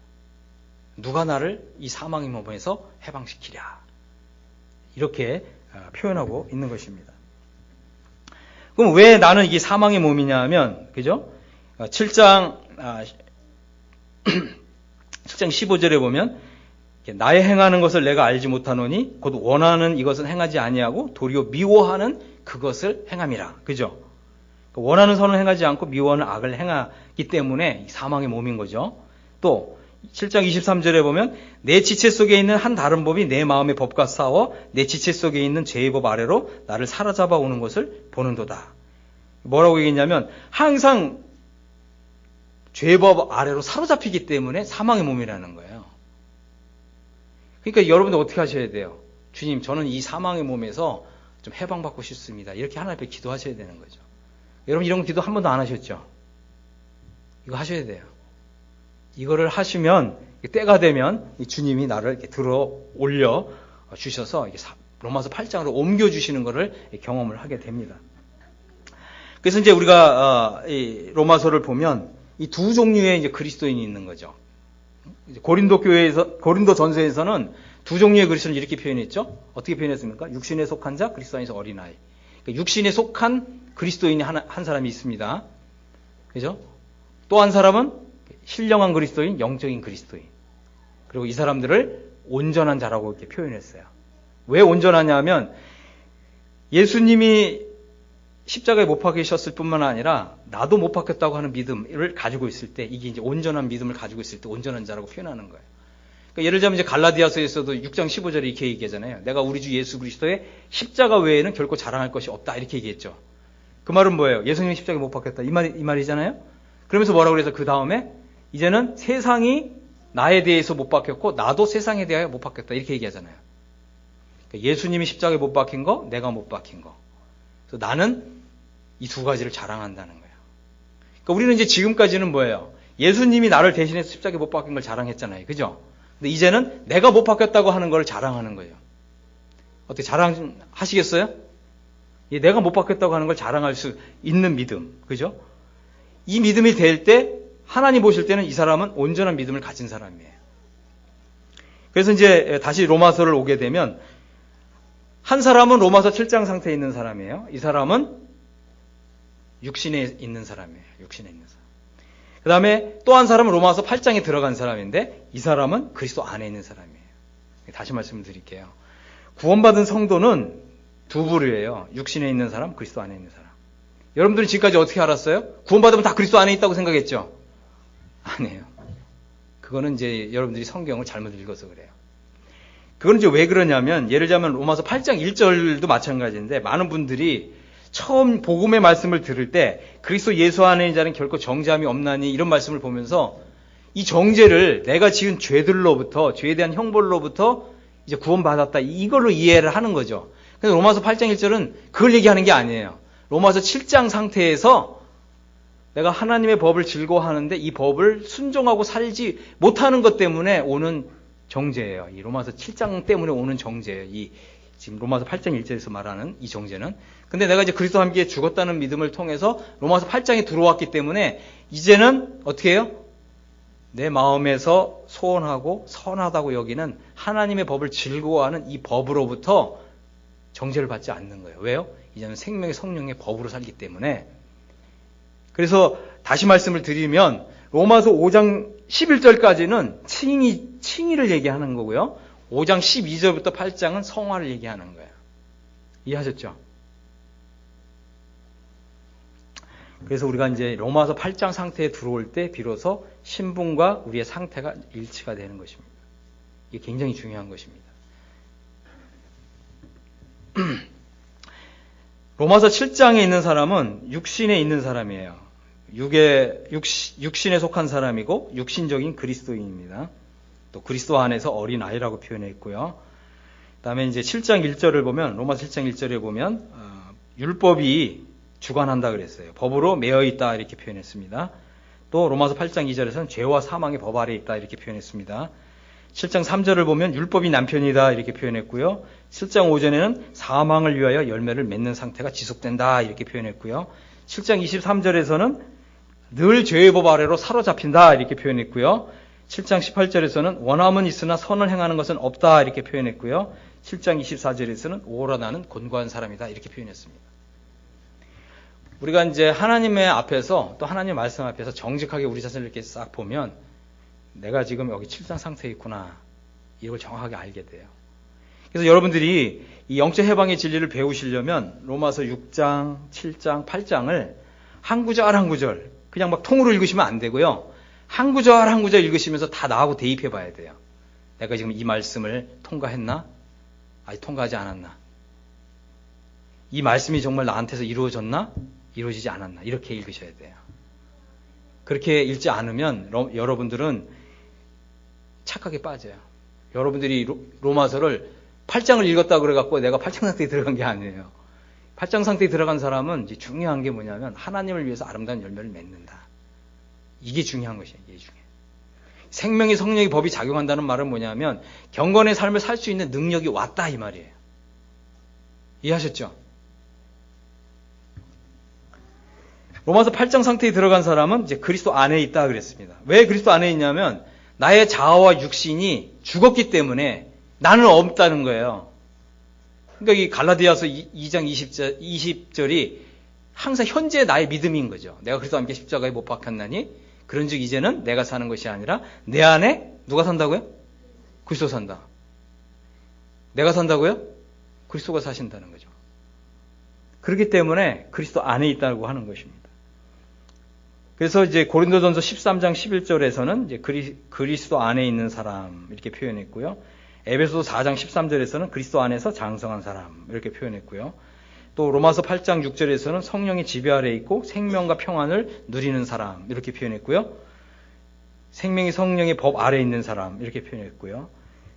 S1: 누가 나를 이 사망의 몸에서 해방시키랴. 이렇게 표현하고 있는 것입니다. 그럼 왜 나는 이게 사망의 몸이냐 하면, 그죠? 7장 15절에 보면, 나의 행하는 것을 내가 알지 못하노니, 곧 원하는 이것은 행하지 아니하고, 도리어 미워하는 그것을 행함이라. 그죠? 원하는 선을 행하지 않고 미워하는 악을 행하기 때문에 사망의 몸인 거죠. 또 7장 23절에 보면 내 지체 속에 있는 한 다른 법이 내 마음의 법과 싸워 내 지체 속에 있는 죄의 법 아래로 나를 사로잡아 오는 것을 보는도다. 뭐라고 얘기했냐면 항상 죄의 법 아래로 사로잡히기 때문에 사망의 몸이라는 거예요. 그러니까 여러분들 어떻게 하셔야 돼요? 주님, 저는 이 사망의 몸에서 좀 해방받고 싶습니다. 이렇게 하나님 앞에 기도하셔야 되는 거죠. 여러분 이런 기도 한 번도 안 하셨죠? 이거 하셔야 돼요. 이거를 하시면 때가 되면 주님이 나를 이렇게 들어 올려 주셔서 로마서 8장으로 옮겨주시는 것을 경험을 하게 됩니다. 그래서 이제 우리가 이 로마서를 보면 이 두 종류의 이제 그리스도인이 있는 거죠. 고린도 전서에서는 두 종류의 그리스도인을 이렇게 표현했죠. 어떻게 표현했습니까? 육신에 속한 자, 그리스도 안에서 어린아이. 그러니까 육신에 속한 그리스도인이 한 사람이 있습니다. 그죠? 또 한 사람은 신령한 그리스도인, 영적인 그리스도인. 그리고 이 사람들을 온전한 자라고 이렇게 표현했어요. 왜 온전하냐 하면 예수님이 십자가에 못 박히셨을 뿐만 아니라 나도 못 박혔다고 하는 믿음을 가지고 있을 때 이게 이제 온전한 믿음을 가지고 있을 때 온전한 자라고 표현하는 거예요. 그러니까 예를 들자면 이제 갈라디아서에서도 6장 15절에 이렇게 얘기하잖아요. 내가 우리 주 예수 그리스도의 십자가 외에는 결코 자랑할 것이 없다 이렇게 얘기했죠. 그 말은 뭐예요? 예수님이 십자가에 못 박혔다 이 말이잖아요. 그러면서 뭐라고 그래서 그 다음에 이제는 세상이 나에 대해서 못 박혔고 나도 세상에 대하여 못 박혔다 이렇게 얘기하잖아요. 그러니까 예수님이 십자가에 못 박힌 거, 내가 못 박힌 거. 그래서 나는 이 두 가지를 자랑한다는 거예요. 그러니까 우리는 이제 지금까지는 뭐예요? 예수님이 나를 대신해서 십자가에 못 박힌 걸 자랑했잖아요. 그죠? 근데 이제는 내가 못 박혔다고 하는 걸 자랑하는 거예요. 어떻게 자랑하시겠어요? 내가 못 박혔다고 하는 걸 자랑할 수 있는 믿음. 그죠? 이 믿음이 될 때 하나님 보실 때는 이 사람은 온전한 믿음을 가진 사람이에요. 그래서 이제 다시 로마서를 오게 되면 한 사람은 로마서 7장 상태에 있는 사람이에요. 이 사람은 육신에 있는 사람이에요. 육신에 있는 사람. 그 다음에 또 한 사람은 로마서 8장에 들어간 사람인데 이 사람은 그리스도 안에 있는 사람이에요. 다시 말씀드릴게요. 구원받은 성도는 두 부류예요. 육신에 있는 사람, 그리스도 안에 있는 사람. 여러분들은 지금까지 어떻게 알았어요? 구원받으면 다 그리스도 안에 있다고 생각했죠? 아니에요. 그거는 이제 여러분들이 성경을 잘못 읽어서 그래요. 그건 이제 왜 그러냐면 예를 들자면 로마서 8장 1절도 마찬가지인데 많은 분들이 처음 복음의 말씀을 들을 때 그리스도 예수 안에 있는 자는 결코 정죄함이 없나니 이런 말씀을 보면서 이 정죄를 내가 지은 죄들로부터 죄에 대한 형벌로부터 이제 구원받았다 이걸로 이해를 하는 거죠. 근데 로마서 8장 1절은 그걸 얘기하는 게 아니에요. 로마서 7장 상태에서 내가 하나님의 법을 즐거워하는데 이 법을 순종하고 살지 못하는 것 때문에 오는 정죄예요. 이 로마서 7장 때문에 오는 정죄예요. 이 지금 로마서 8장 1절에서 말하는 이 정죄는. 근데 내가 이제 그리스도와 함께 죽었다는 믿음을 통해서 로마서 8장에 들어왔기 때문에 이제는 어떻게 해요? 내 마음에서 소원하고 선하다고 여기는 하나님의 법을 즐거워하는 이 법으로부터 정죄를 받지 않는 거예요. 왜요? 이제는 생명의 성령의 법으로 살기 때문에. 그래서 다시 말씀을 드리면 로마서 5장 11절까지는 칭의를 얘기하는 거고요. 5장 12절부터 8장은 성화를 얘기하는 거예요. 이해하셨죠? 그래서 우리가 이제 로마서 8장 상태에 들어올 때 비로소 신분과 우리의 상태가 일치가 되는 것입니다. 이게 굉장히 중요한 것입니다. 로마서 7장에 있는 사람은 육신에 있는 사람이에요. 육신에 속한 사람이고 육신적인 그리스도인입니다. 또 그리스도 안에서 어린 아이라고 표현했고요. 그다음에 이제 7장 1절을 보면 로마서 7장 1절에 보면 율법이 주관한다 그랬어요. 법으로 매여 있다 이렇게 표현했습니다. 또 로마서 8장 2절에서는 죄와 사망의 법 아래 있다 이렇게 표현했습니다. 7장 3절을 보면 율법이 남편이다 이렇게 표현했고요. 7장 5절에는 사망을 위하여 열매를 맺는 상태가 지속된다 이렇게 표현했고요. 7장 23절에서는 늘 죄의 법 아래로 사로잡힌다 이렇게 표현했고요. 7장 18절에서는 원함은 있으나 선을 행하는 것은 없다 이렇게 표현했고요. 7장 24절에서는 오라 나는 곤고한 사람이다 이렇게 표현했습니다. 우리가 이제 하나님의 앞에서 또 하나님의 말씀 앞에서 정직하게 우리 자신을 이렇게 싹 보면 내가 지금 여기 7장 상태에 있구나 이걸 정확하게 알게 돼요. 그래서 여러분들이 이 영적 해방의 진리를 배우시려면 로마서 6장, 7장, 8장을 한 구절 한 구절 그냥 막 통으로 읽으시면 안 되고요. 한 구절 한 구절 읽으시면서 다 나하고 대입해 봐야 돼요. 내가 지금 이 말씀을 통과했나? 아직 통과하지 않았나? 이 말씀이 정말 나한테서 이루어졌나? 이루어지지 않았나? 이렇게 읽으셔야 돼요. 그렇게 읽지 않으면 여러분들은 착각에 빠져요. 여러분들이 로마서를 8장을 읽었다고 그래갖고 내가 8장 상태에 들어간 게 아니에요. 8장 상태에 들어간 사람은 이제 중요한 게 뭐냐면 하나님을 위해서 아름다운 열매를 맺는다. 이게 중요한 것이에요. 이게 중요해요. 생명의 성령의 법이 작용한다는 말은 뭐냐면 경건의 삶을 살 수 있는 능력이 왔다 이 말이에요. 이해하셨죠? 로마서 8장 상태에 들어간 사람은 이제 그리스도 안에 있다 그랬습니다. 왜 그리스도 안에 있냐면 나의 자아와 육신이 죽었기 때문에 나는 없다는 거예요. 그러니까 이 갈라디아서 2장 20절이 항상 현재 나의 믿음인 거죠. 내가 그리스도와 함께 십자가에 못 박혔나니 그런즉 이제는 내가 사는 것이 아니라 내 안에 누가 산다고요? 그리스도 산다. 내가 산다고요? 그리스도가 사신다는 거죠. 그렇기 때문에 그리스도 안에 있다고 하는 것입니다. 그래서 이제 고린도전서 13장 11절에서는 이제 그리스도 안에 있는 사람 이렇게 표현했고요. 에베소서 4장 13절에서는 그리스도 안에서 장성한 사람 이렇게 표현했고요. 또 로마서 8장 6절에서는 성령의 지배 아래 있고 생명과 평안을 누리는 사람 이렇게 표현했고요. 생명이 성령의 법 아래에 있는 사람 이렇게 표현했고요.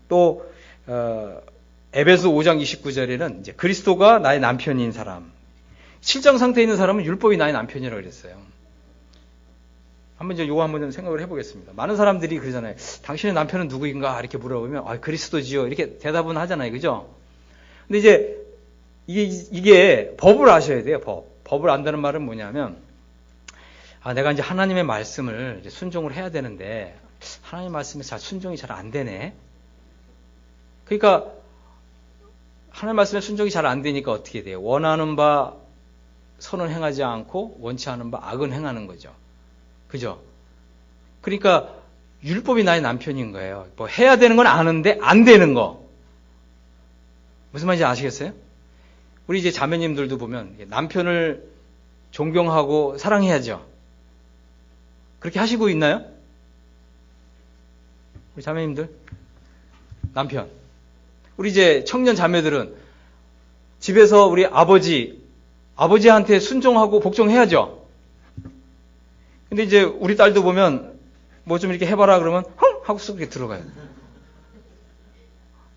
S1: 또 에베소 5장 29절에는 이제 그리스도가 나의 남편인 사람. 실정 상태에 있는 사람은 율법이 나의 남편이라고 그랬어요. 한번 이제 요거 한번 생각을 해보겠습니다. 많은 사람들이 그러잖아요. 당신의 남편은 누구인가 이렇게 물어보면 그리스도지요 이렇게 대답은 하잖아요, 그죠? 근데 이제 이게 법을 아셔야 돼요. 법을 안다는 말은 뭐냐면 내가 이제 하나님의 말씀을 이제 순종을 해야 되는데 하나님 말씀에 순종이 잘 안 되네. 그러니까 하나님 말씀에 순종이 잘 안 되니까 어떻게 돼요? 원하는 바 선은 행하지 않고 원치 않은 바 악은 행하는 거죠. 그죠? 그러니까 율법이 나의 남편인 거예요. 뭐 해야 되는 건 아는데 안 되는 거. 무슨 말인지 아시겠어요? 우리 이제 자매님들도 보면 남편을 존경하고 사랑해야죠. 그렇게 하시고 있나요? 우리 자매님들? 남편. 우리 이제 청년 자매들은 집에서 우리 아버지한테 순종하고 복종해야죠. 근데 이제 우리 딸도 보면 뭐 좀 이렇게 해봐라 그러면 흥! 하고 쑥 이렇게 들어가요.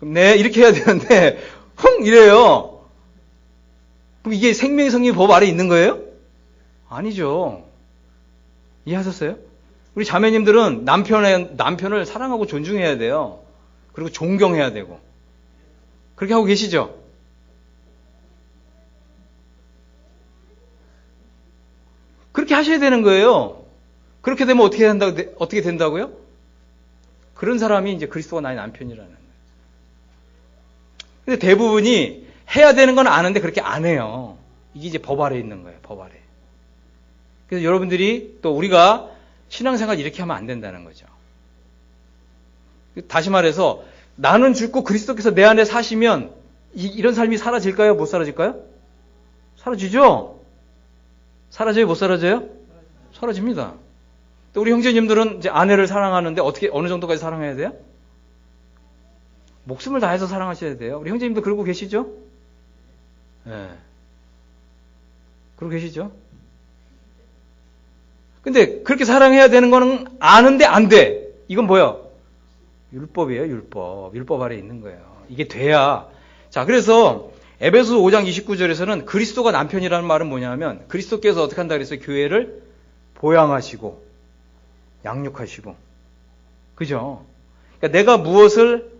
S1: 그럼 네, 이렇게 해야 되는데 흥! 이래요. 그럼 이게 생명의 성립 법 아래 있는 거예요? 아니죠. 이해하셨어요? 우리 자매님들은 남편을 사랑하고 존중해야 돼요. 그리고 존경해야 되고. 그렇게 하고 계시죠? 그렇게 하셔야 되는 거예요. 그렇게 되면 어떻게 된다고요? 그런 사람이 이제 그리스도가 나의 남편이라는 거예요. 근데 대부분이 해야 되는 건 아는데 그렇게 안 해요. 이게 이제 법 아래 있는 거예요. 법 아래. 그래서 여러분들이 또 우리가 신앙생활 이렇게 하면 안 된다는 거죠. 다시 말해서 나는 죽고 그리스도께서 내 안에 사시면 이런 삶이 사라질까요? 못 사라질까요? 사라지죠? 사라져요? 못 사라져요? 사라집니다. 또 우리 형제님들은 이제 아내를 사랑하는데 어느 정도까지 사랑해야 돼요? 목숨을 다해서 사랑하셔야 돼요. 우리 형제님들 그러고 계시죠? 네. 그러고 계시죠? 근데 그렇게 사랑해야 되는 거는 아는데 안 돼. 이건 뭐야? 율법이에요, 율법. 율법 아래 있는 거예요. 이게 돼야. 자, 그래서 에베소 5장 29절에서는 그리스도가 남편이라는 말은 뭐냐면 그리스도께서 어떻게 한다 그랬어요? 교회를 보양하시고 양육하시고. 그죠? 그러니까 내가 무엇을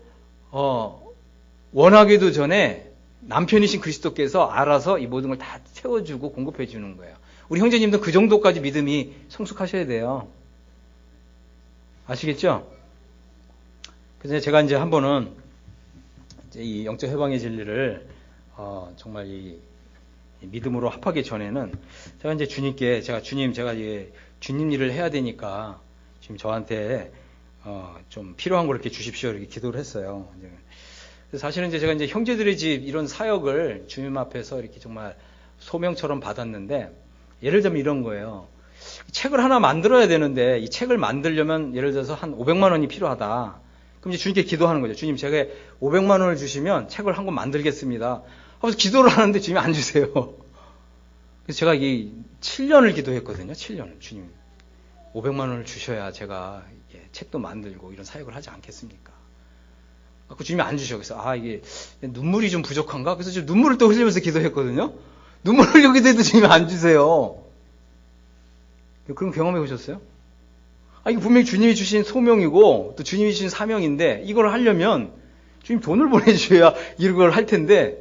S1: 원하기도 전에 남편이신 그리스도께서 알아서 이 모든 걸 다 채워주고 공급해 주는 거예요. 우리 형제님들 그 정도까지 믿음이 성숙하셔야 돼요. 아시겠죠? 그래서 제가 이제 한 번은 이제 이 영적 해방의 진리를 정말 이 믿음으로 합하기 전에는 제가 이제 주님께 제가 주님 일을 해야 되니까 지금 저한테 좀 필요한 걸 이렇게 주십시오 이렇게 기도를 했어요. 사실은 이제 제가 이제 형제들의 집 이런 사역을 주님 앞에서 이렇게 정말 소명처럼 받았는데 예를 들면 이런 거예요. 책을 하나 만들어야 되는데 이 책을 만들려면 예를 들어서 한 500만 원이 필요하다. 그럼 이제 주님께 기도하는 거죠. 주님, 제가 500만 원을 주시면 책을 한 권 만들겠습니다. 하면서 기도를 하는데 주님이 안 주세요. 그래서 제가 이 7년을 기도했거든요. 7년을. 주님, 500만 원을 주셔야 제가 책도 만들고 이런 사역을 하지 않겠습니까? 그 주님이 안 주셔. 그래서 이게 눈물이 좀 부족한가? 그래서 좀 눈물을 또 흘리면서 기도했거든요. 눈물을 흘리고 기도해도 주님이 안 주세요. 그런 경험해 보셨어요? 이거 분명히 주님이 주신 소명이고 또 주님이 주신 사명인데 이걸 하려면 주님 돈을 보내주셔야 이걸 할 텐데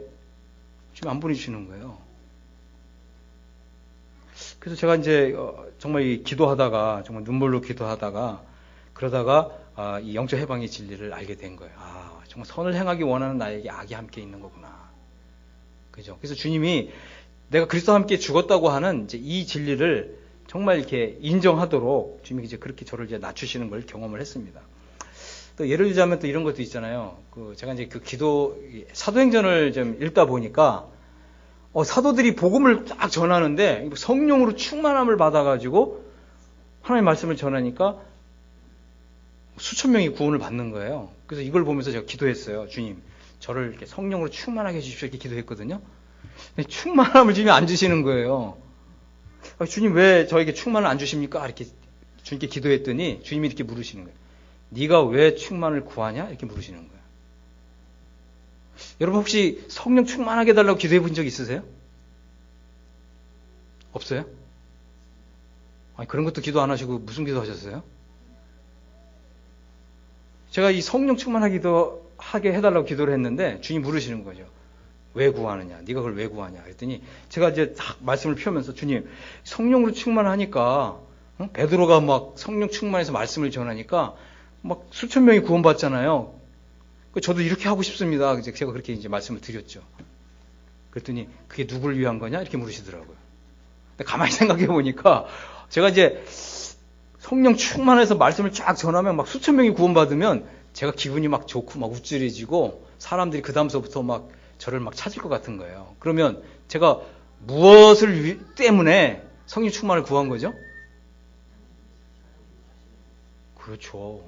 S1: 주님 안 보내주시는 거예요. 그래서 제가 이제 정말 기도하다가 정말 눈물로 기도하다가 그러다가 이 영적 해방의 진리를 알게 된 거예요. 정말 선을 행하기 원하는 나에게 악이 함께 있는 거구나. 그죠? 그래서 주님이 내가 그리스도와 함께 죽었다고 하는 이제 이 진리를 정말 이렇게 인정하도록 주님이 이제 그렇게 저를 이제 낮추시는 걸 경험을 했습니다. 또 예를 들자면 또 이런 것도 있잖아요. 제가 이제 사도행전을 좀 읽다 보니까 사도들이 복음을 쫙 전하는데 성령으로 충만함을 받아가지고 하나님의 말씀을 전하니까 수천 명이 구원을 받는 거예요. 그래서 이걸 보면서 제가 기도했어요. 주님, 저를 이렇게 성령으로 충만하게 해주십시오. 이렇게 기도했거든요. 근데 충만함을 주님이 안 주시는 거예요. 주님 왜 저에게 충만을 안 주십니까? 이렇게 주님께 기도했더니 주님이 이렇게 물으시는 거예요. 네가 왜 충만을 구하냐? 이렇게 물으시는 거예요. 여러분 혹시 성령 충만하게 해달라고 기도해 본 적 있으세요? 없어요? 아니, 그런 것도 기도 안 하시고 무슨 기도 하셨어요? 제가 이 성령 충만하게 해달라고 기도를 했는데 주님 물으시는 거죠. 왜 구하느냐? 네가 그걸 왜 구하냐? 그랬더니 제가 이제 딱 말씀을 펴면서 주님, 성령으로 충만하니까 베드로가 막 성령 충만해서 말씀을 전하니까 막 수천 명이 구원받잖아요. 저도 이렇게 하고 싶습니다. 제가 그렇게 이제 말씀을 드렸죠. 그랬더니 그게 누구를 위한 거냐? 이렇게 물으시더라고요. 근데 가만히 생각해 보니까 제가 이제 성령 충만해서 말씀을 쫙 전하면 막 수천 명이 구원받으면 제가 기분이 막 좋고 막 우쭐해지고 사람들이 그 다음서부터 막 저를 막 찾을 것 같은 거예요. 그러면 제가 무엇을 때문에 성령 충만을 구한 거죠? 그렇죠.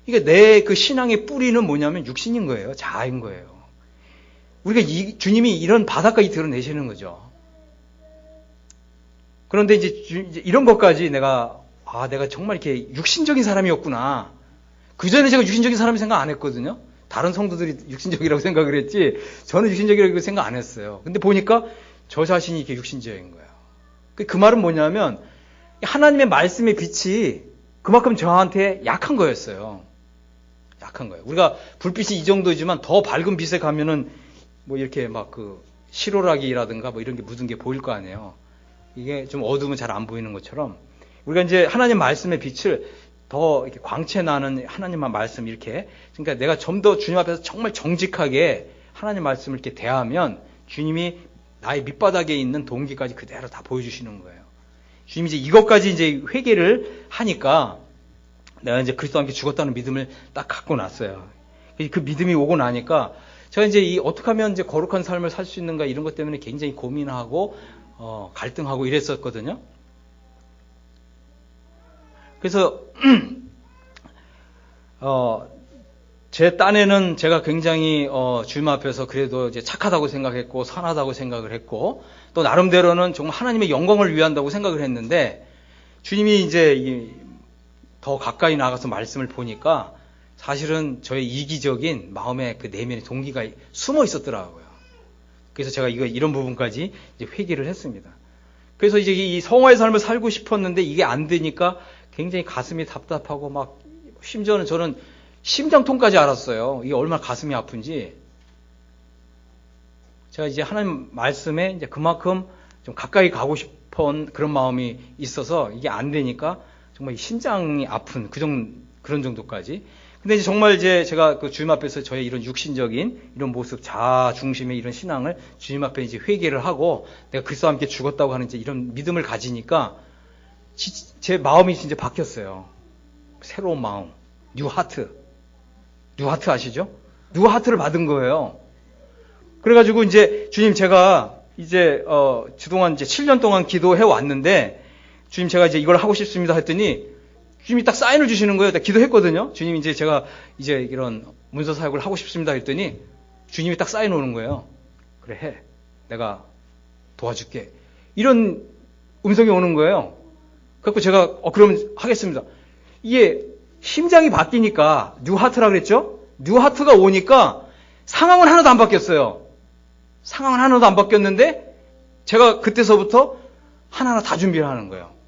S1: 이게 내 그 신앙의 뿌리는 뭐냐면 육신인 거예요. 자아인 거예요. 우리가 주님이 이런 바닥까지 드러내시는 거죠. 그런데 이제 이런 것까지 내가 정말 이렇게 육신적인 사람이었구나. 그 전에 제가 육신적인 사람이 생각 안 했거든요. 다른 성도들이 육신적이라고 생각을 했지, 저는 육신적이라고 생각 안 했어요. 근데 보니까 저 자신이 이렇게 육신적인 거예요. 그 말은 뭐냐면, 하나님의 말씀의 빛이 그만큼 저한테 약한 거였어요. 약한 거예요. 우리가 불빛이 이 정도지만 더 밝은 빛에 가면은 뭐 이렇게 막 그 시로락이라든가 뭐 이런 게 묻은 게 보일 거 아니에요. 이게 좀 어두우면 잘 안 보이는 것처럼 우리가 이제 하나님 말씀의 빛을 더 이렇게 광채 나는 하나님의 말씀 이렇게, 그러니까 내가 좀 더 주님 앞에서 정말 정직하게 하나님 말씀을 이렇게 대하면 주님이 나의 밑바닥에 있는 동기까지 그대로 다 보여주시는 거예요. 주님이 이제 이것까지 이제 회개를 하니까 내가 이제 그리스도와 함께 죽었다는 믿음을 딱 갖고 났어요. 그 믿음이 오고 나니까 제가 이제 어떻게 하면 이제 거룩한 삶을 살 수 있는가 이런 것 때문에 굉장히 고민하고 갈등하고 이랬었거든요. 그래서 제 딴에는 제가 굉장히 주님 앞에서 그래도 이제 착하다고 생각했고 선하다고 생각을 했고 또 나름대로는 정말 하나님의 영광을 위한다고 생각을 했는데 주님이 이제 더 가까이 나가서 말씀을 보니까 사실은 저의 이기적인 마음의 그 내면의 동기가 숨어 있었더라고요. 그래서 제가 이런 부분까지 이제 회개를 했습니다. 그래서 이제 이 성화의 삶을 살고 싶었는데 이게 안 되니까 굉장히 가슴이 답답하고 막 심지어는 저는 심장통까지 알았어요. 이게 얼마나 가슴이 아픈지. 제가 이제 하나님 말씀에 이제 그만큼 좀 가까이 가고 싶은 그런 마음이 있어서 이게 안 되니까 정말 심장이 아픈 그런 정도까지. 근데 이제 정말 제가 그 주님 앞에서 저의 이런 육신적인 이런 모습, 자아 중심의 이런 신앙을 주님 앞에 이제 회개를 하고 내가 그리스도와 함께 죽었다고 하는 이제 이런 믿음을 가지니까 제 마음이 진짜 바뀌었어요. 새로운 마음, 뉴 하트 아시죠? 뉴 하트를 받은 거예요. 그래가지고 이제 주님 제가 이제 그동안 이제 7년 동안 기도해 왔는데 주님 제가 이제 이걸 하고 싶습니다 했더니 주님이 딱 사인을 주시는 거예요. 딱 기도했거든요. 주님 이제 제가 이제 이런 문서 사역을 하고 싶습니다 했더니 주님이 딱 사인 오는 거예요. 그래 해. 내가 도와줄게. 이런 음성이 오는 거예요. 그래서 제가 그럼 하겠습니다. 이게 심장이 바뀌니까 뉴하트라 그랬죠? 뉴하트가 오니까 상황은 하나도 안 바뀌었어요. 상황은 하나도 안 바뀌었는데 제가 그때서부터 하나하나 다 준비를 하는 거예요.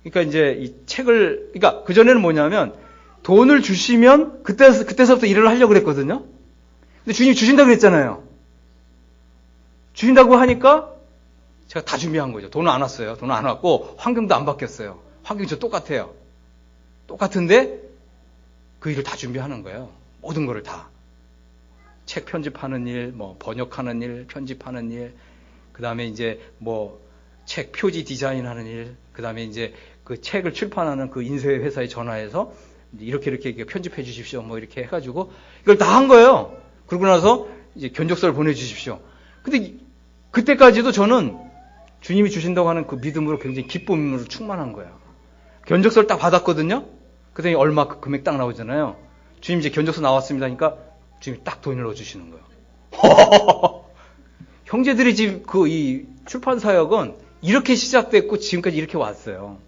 S1: 그러니까 이제 이 책을, 그러니까 그전에는 뭐냐면 돈을 주시면 그때서부터 일을 하려고 그랬거든요. 근데 주님이 주신다고 그랬잖아요. 주신다고 하니까 제가 다 준비한 거죠. 돈은 안 왔어요. 돈은 안 왔고 환경도 안 바뀌었어요. 환경이 저 똑같아요. 똑같은데 그 일을 다 준비하는 거예요. 모든 거를 다. 책 편집하는 일, 뭐 번역하는 일, 편집하는 일, 그 다음에 이제 뭐 책 표지 디자인하는 일, 그 다음에 이제 그 책을 출판하는 그 인쇄 회사에 전화해서 이렇게 편집해 주십시오. 뭐 이렇게 해가지고 이걸 다 한 거예요. 그러고 나서 이제 견적서를 보내주십시오. 근데 그때까지도 저는 주님이 주신다고 하는 그 믿음으로 굉장히 기쁨으로 충만한 거예요. 견적서를 딱 받았거든요. 그랬더니 얼마 그 금액 딱 나오잖아요. 주님 이제 견적서 나왔습니다. 하니까 주님이 딱 돈을 넣어주시는 거예요. 형제들이 지금 이 출판 사역은 이렇게 시작됐고 지금까지 이렇게 왔어요.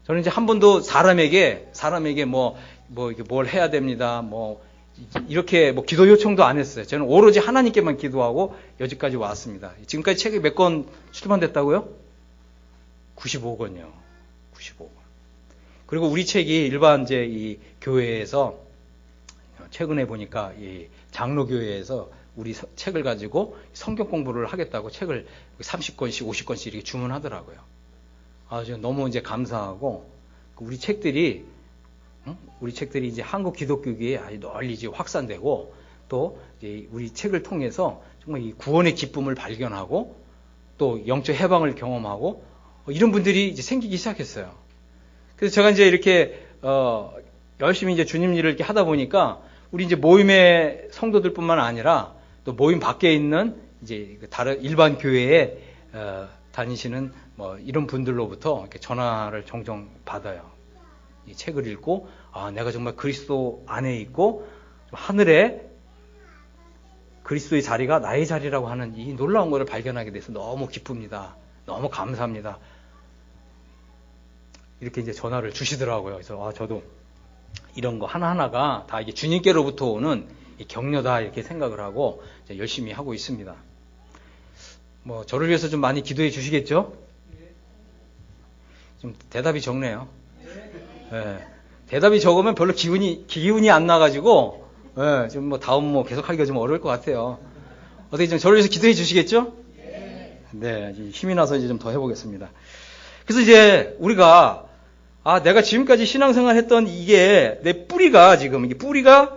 S1: 저는 이제 한 번도 사람에게 이게 뭘 해야 됩니다. 이렇게 기도 요청도 안 했어요. 저는 오로지 하나님께만 기도하고 여기까지 왔습니다. 지금까지 책이 몇 권 출판됐다고요? 95권이요. 95권. 그리고 우리 책이 일반 이제 이 교회에서 최근에 보니까 이 장로교회에서 우리 책을 가지고 성경 공부를 하겠다고 책을 30권씩 50권씩 이렇게 주문하더라고요. 저 너무 이제 감사하고 우리 책들이 이제 한국 기독교계에 아주 널리 이제 확산되고 또 이제 우리 책을 통해서 정말 이 구원의 기쁨을 발견하고 또 영적 해방을 경험하고 이런 분들이 이제 생기기 시작했어요. 그래서 제가 이제 이렇게 열심히 이제 주님 일을 이렇게 하다 보니까 우리 이제 모임의 성도들뿐만 아니라 또 모임 밖에 있는 이제 다른 일반 교회에 다니시는 이런 분들로부터 이렇게 전화를 종종 받아요. 이 책을 읽고 내가 정말 그리스도 안에 있고 하늘에 그리스도의 자리가 나의 자리라고 하는 이 놀라운 것을 발견하게 돼서 너무 기쁩니다. 너무 감사합니다. 이렇게 이제 전화를 주시더라고요. 그래서 저도 이런 거 하나하나가 다 이게 주님께로부터 오는 격려다 이렇게 생각을 하고 이제 열심히 하고 있습니다. 저를 위해서 좀 많이 기도해 주시겠죠? 좀 대답이 적네요. 네. 대답이 적으면 별로 기운이 안 나가지고 좀 다음 계속 하기가 좀 어려울 것 같아요. 어떻게 좀 저를 위해서 기도해 주시겠죠? 네, 힘이 나서 이제 좀 더 해보겠습니다. 그래서 이제 우리가 내가 지금까지 신앙생활 했던 이게 내 뿌리가 지금 이게 뿌리가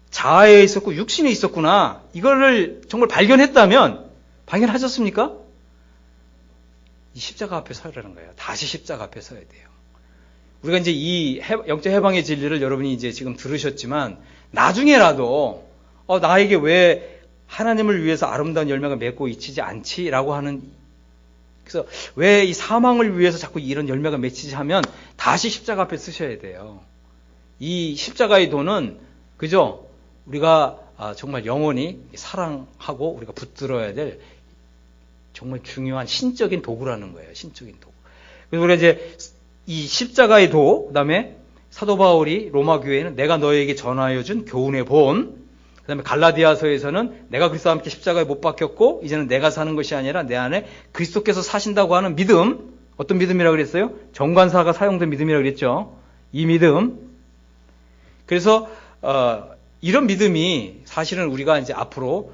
S1: 자아에 있었고 육신에 있었구나. 이거를 정말 발견하셨습니까? 이 십자가 앞에 서라는 거예요. 다시 십자가 앞에 서야 돼요. 우리가 이제 이 영적 해방의 진리를 여러분이 이제 지금 들으셨지만 나중에라도 나에게 왜 하나님을 위해서 아름다운 열매가 맺고 있지 않지라고 하는 그래서 왜 이 사망을 위해서 자꾸 이런 열매가 맺히지 하면 다시 십자가 앞에 쓰셔야 돼요. 이 십자가의 도는 그죠? 우리가 정말 영원히 사랑하고 우리가 붙들어야 될 정말 중요한 신적인 도구라는 거예요. 신적인 도구. 그래서 우리가 이제 이 십자가의 도, 그 다음에 사도 바울이 로마 교회에는 내가 너에게 전하여 준 교훈의 본, 그 다음에 갈라디아서에서는 내가 그리스도와 함께 십자가에 못 박혔고 이제는 내가 사는 것이 아니라 내 안에 그리스도께서 사신다고 하는 믿음, 어떤 믿음이라고 그랬어요? 정관사가 사용된 믿음이라고 그랬죠. 이 믿음. 그래서 이런 믿음이 사실은 우리가 이제 앞으로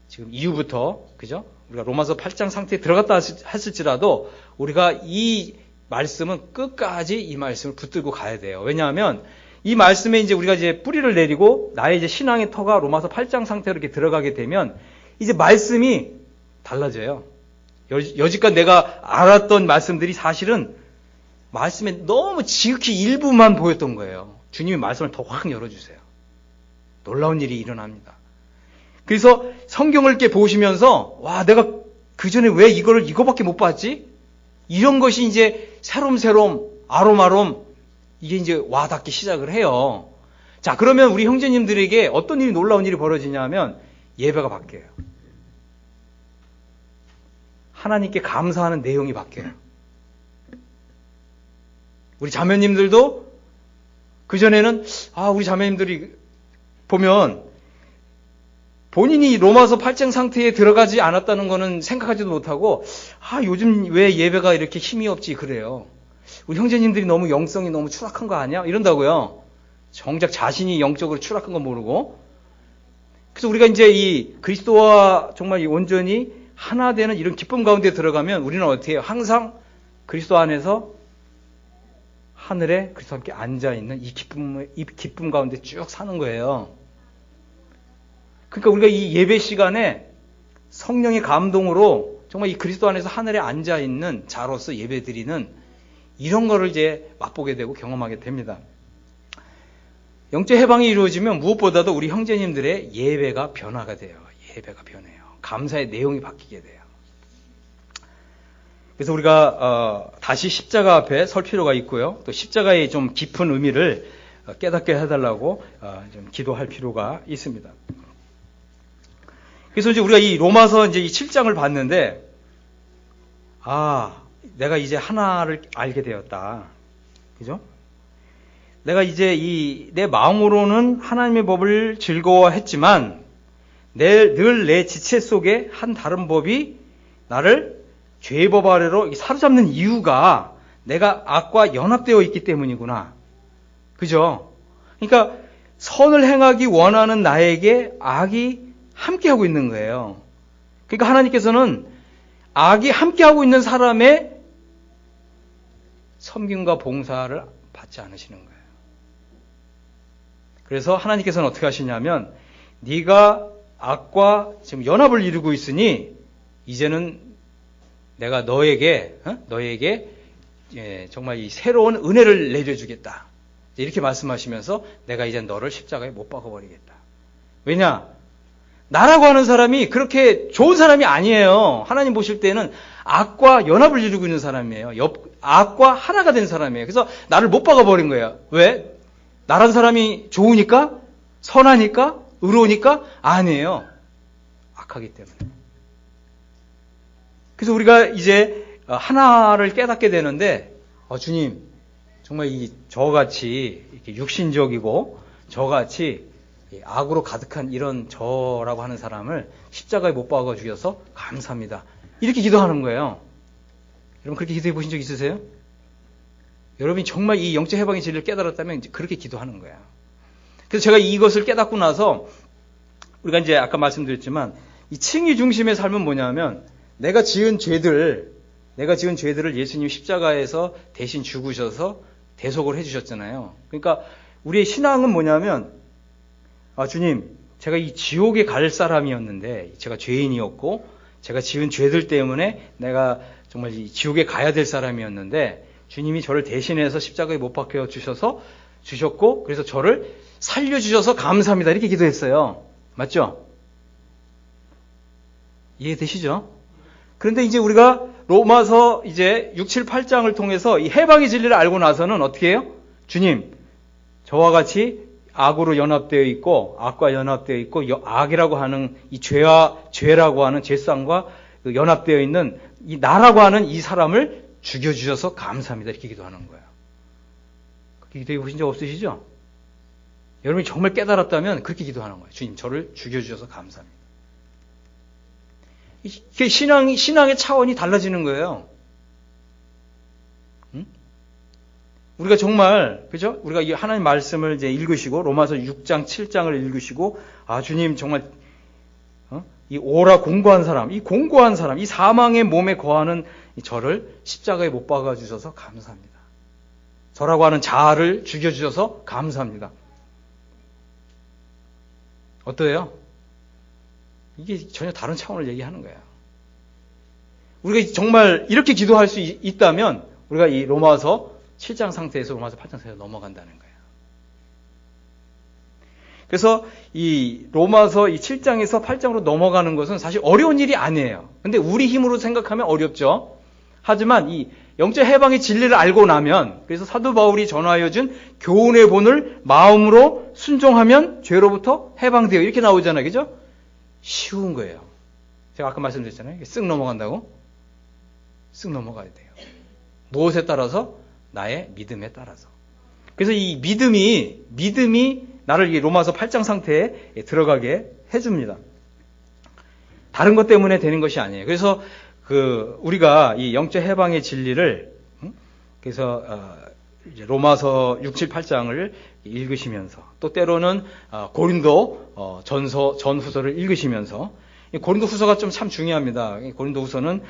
S1: 지금 이후부터 그죠? 우리가 로마서 8장 상태에 들어갔다 했을지라도 우리가 이 말씀은 끝까지 이 말씀을 붙들고 가야 돼요. 왜냐하면 이 말씀에 이제 우리가 이제 뿌리를 내리고 나의 이제 신앙의 터가 로마서 8장 상태로 이렇게 들어가게 되면 이제 말씀이 달라져요. 여지껏 내가 알았던 말씀들이 사실은 말씀에 너무 지극히 일부만 보였던 거예요. 주님이 말씀을 더 확 열어주세요. 놀라운 일이 일어납니다. 그래서 성경을 이렇게 보시면서 내가 그 전에 왜 이거밖에 못 봤지? 이런 것이 이제 새롬새롬 아롬아롬 이게 이제 와닿기 시작을 해요. 자, 그러면 우리 형제님들에게 어떤 일이 놀라운 일이 벌어지냐면 예배가 바뀌어요. 하나님께 감사하는 내용이 바뀌어요. 우리 자매님들도 그전에는 우리 자매님들이 보면 본인이 로마서 8장 상태에 들어가지 않았다는 거는 생각하지도 못하고 요즘 왜 예배가 이렇게 힘이 없지 그래요. 우리 형제님들이 너무 영성이 너무 추락한 거 아니야? 이런다고요. 정작 자신이 영적으로 추락한 건 모르고. 그래서 우리가 이제 이 그리스도와 정말 이 온전히 하나 되는 이런 기쁨 가운데 들어가면 우리는 어떻게 해요? 항상 그리스도 안에서 하늘에 그리스도와 함께 앉아있는 이 기쁨 가운데 쭉 사는 거예요. 그러니까 우리가 이 예배 시간에 성령의 감동으로 정말 이 그리스도 안에서 하늘에 앉아있는 자로서 예배 드리는 이런 거를 이제 맛보게 되고 경험하게 됩니다. 영적 해방이 이루어지면 무엇보다도 우리 형제님들의 예배가 변화가 돼요. 예배가 변해요. 감사의 내용이 바뀌게 돼요. 그래서 우리가 다시 십자가 앞에 설 필요가 있고요. 또 십자가의 좀 깊은 의미를 깨닫게 해달라고 좀 기도할 필요가 있습니다. 그래서 이제 우리가 이 로마서 이제 이 7장을 봤는데, 내가 이제 하나를 알게 되었다. 그죠? 내가 이제 내 마음으로는 하나님의 법을 즐거워했지만 늘 내 지체 속에 한 다른 법이 나를 죄의 법 아래로 사로잡는 이유가 내가 악과 연합되어 있기 때문이구나. 그죠? 그러니까 선을 행하기 원하는 나에게 악이 함께하고 있는 거예요. 그러니까 하나님께서는 악이 함께하고 있는 사람의 섬김과 봉사를 받지 않으시는 거예요. 그래서 하나님께서는 어떻게 하시냐면 네가 악과 지금 연합을 이루고 있으니 이제는 내가 너에게 정말 이 새로운 은혜를 내려주겠다. 이렇게 말씀하시면서 내가 이제 너를 십자가에 못 박아버리겠다. 왜냐? 나라고 하는 사람이 그렇게 좋은 사람이 아니에요. 하나님 보실 때는 악과 연합을 이루고 있는 사람이에요. 악과 하나가 된 사람이에요. 그래서 나를 못 박아버린 거예요. 왜? 나란 사람이 좋으니까? 선하니까? 의로우니까? 아니에요. 악하기 때문에. 그래서 우리가 이제 하나를 깨닫게 되는데, 주님, 정말 저같이 이렇게 육신적이고 저같이 악으로 가득한 이런 저라고 하는 사람을 십자가에 못 박아 주셔서 감사합니다. 이렇게 기도하는 거예요. 여러분 그렇게 기도해 보신 적 있으세요? 여러분이 정말 이 영적 해방의 진리를 깨달았다면 이제 그렇게 기도하는 거야. 그래서 제가 이것을 깨닫고 나서 우리가 이제 아까 말씀드렸지만 이 칭의 중심의 삶은 뭐냐면 내가 지은 죄들을 예수님 십자가에서 대신 죽으셔서 대속을 해주셨잖아요. 그러니까 우리의 신앙은 뭐냐면 주님, 제가 이 지옥에 갈 사람이었는데 제가 죄인이었고 제가 지은 죄들 때문에 내가 정말 이 지옥에 가야 될 사람이었는데 주님이 저를 대신해서 십자가에 못 박혀 주셨고 그래서 저를 살려주셔서 감사합니다. 이렇게 기도했어요. 맞죠? 이해되시죠? 그런데 이제 우리가 로마서 이제 6, 7, 8장을 통해서 이 해방의 진리를 알고 나서는 어떻게 해요? 주님, 저와 같이 악으로 연합되어 있고 악과 연합되어 있고 악이라고 하는 이 죄라고 하는 죄상과 연합되어 있는 이 나라고 하는 이 사람을 죽여주셔서 감사합니다. 이렇게 기도하는 거예요. 그렇게 기도해 보신 적 없으시죠? 여러분이 정말 깨달았다면 그렇게 기도하는 거예요. 주님, 저를 죽여주셔서 감사합니다. 이게 신앙의 차원이 달라지는 거예요. 응? 우리가 정말, 그죠? 우리가 이 하나님 말씀을 이제 읽으시고, 로마서 6장, 7장을 읽으시고, 주님 정말, 이 오라 공고한 사람, 이 사망의 몸에 거하는 저를 십자가에 못 박아 주셔서 감사합니다. 저라고 하는 자아를 죽여주셔서 감사합니다. 어때요? 이게 전혀 다른 차원을 얘기하는 거예요. 우리가 정말 이렇게 기도할 수 있다면 우리가 이 로마서 7장 상태에서 로마서 8장 상태로 넘어간다는 거예요. 그래서 이 로마서 이 7장에서 8장으로 넘어가는 것은 사실 어려운 일이 아니에요. 근데 우리 힘으로 생각하면 어렵죠. 하지만 이 영적 해방의 진리를 알고 나면 그래서 사도 바울이 전하여 준 교훈의 본을 마음으로 순종하면 죄로부터 해방돼요. 이렇게 나오잖아요. 그죠? 쉬운 거예요. 제가 아까 말씀드렸잖아요. 쓱 넘어간다고? 쓱 넘어가야 돼요. 무엇에 따라서? 나의 믿음에 따라서. 그래서 이 믿음이 나를 이 로마서 8장 상태에 들어가게 해줍니다. 다른 것 때문에 되는 것이 아니에요. 그래서 우리가 이 영적 해방의 진리를 그래서 이제 로마서 6, 7, 8장을 읽으시면서 또 때로는 고린도 전후서를 읽으시면서 고린도 후서가 좀 참 중요합니다. 고린도 후서는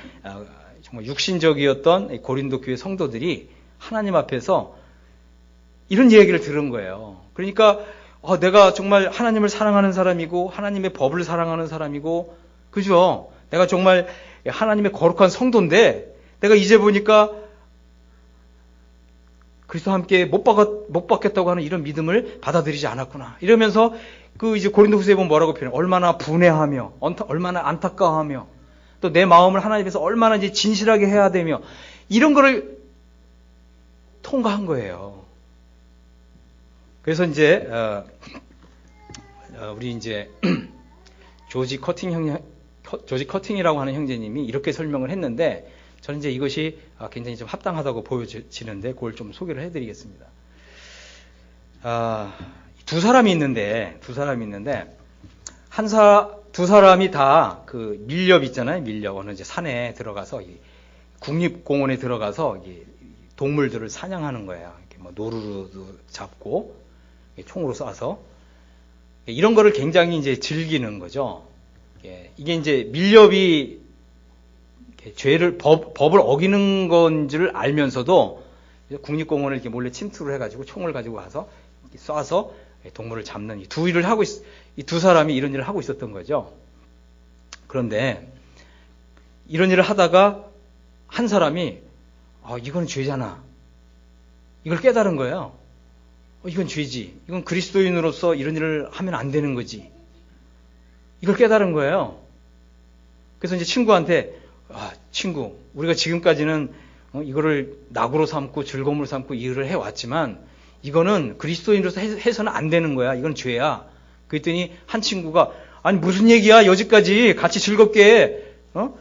S1: 정말 육신적이었던 고린도 교회 성도들이 하나님 앞에서 이런 얘기를 들은 거예요. 그러니까 내가 정말 하나님을 사랑하는 사람이고 하나님의 법을 사랑하는 사람이고 그죠? 내가 정말 하나님의 거룩한 성도인데 내가 이제 보니까 그리스도와 함께 못 받겠다고 하는 이런 믿음을 받아들이지 않았구나. 이러면서 이제 고린도후서에 보면 뭐라고 표현해요? 얼마나 분해하며, 얼마나 안타까워하며, 또 내 마음을 하나님께서 얼마나 이제 진실하게 해야 되며, 이런 거를 통과한 거예요. 그래서 이제 우리 이제 조지 커팅이라고 하는 형제님이 이렇게 설명을 했는데 저는 이제 이것이 굉장히 좀 합당하다고 보여지는데 그걸 좀 소개를 해드리겠습니다. 두 사람이 있는데 두 사람이 다 그 밀렵 있잖아요. 밀렵 어느 이제 산에 들어가서 국립공원에 들어가서 동물들을 사냥하는 거예요. 이렇게 뭐 노루도 잡고 총으로 쏴서 이런 거를 굉장히 이제 즐기는 거죠. 이게 이제 밀렵이 법을 어기는 건지를 알면서도 국립공원을 이렇게 몰래 침투를 해가지고 총을 가지고 가서 쏴서 동물을 잡는 이 두 사람이 이런 일을 하고 있었던 거죠. 그런데 이런 일을 하다가 한 사람이 이건 죄잖아. 이걸 깨달은 거예요. 이건 죄지. 이건 그리스도인으로서 이런 일을 하면 안 되는 거지. 이걸 깨달은 거예요. 그래서 이제 친구한테 친구, 우리가 지금까지는 이거를 낙으로 삼고 즐거움으로 삼고 일을 해왔지만 이거는 그리스도인으로서 해서는 안 되는 거야. 이건 죄야. 그랬더니 한 친구가 아니 무슨 얘기야? 여지까지 같이 즐겁게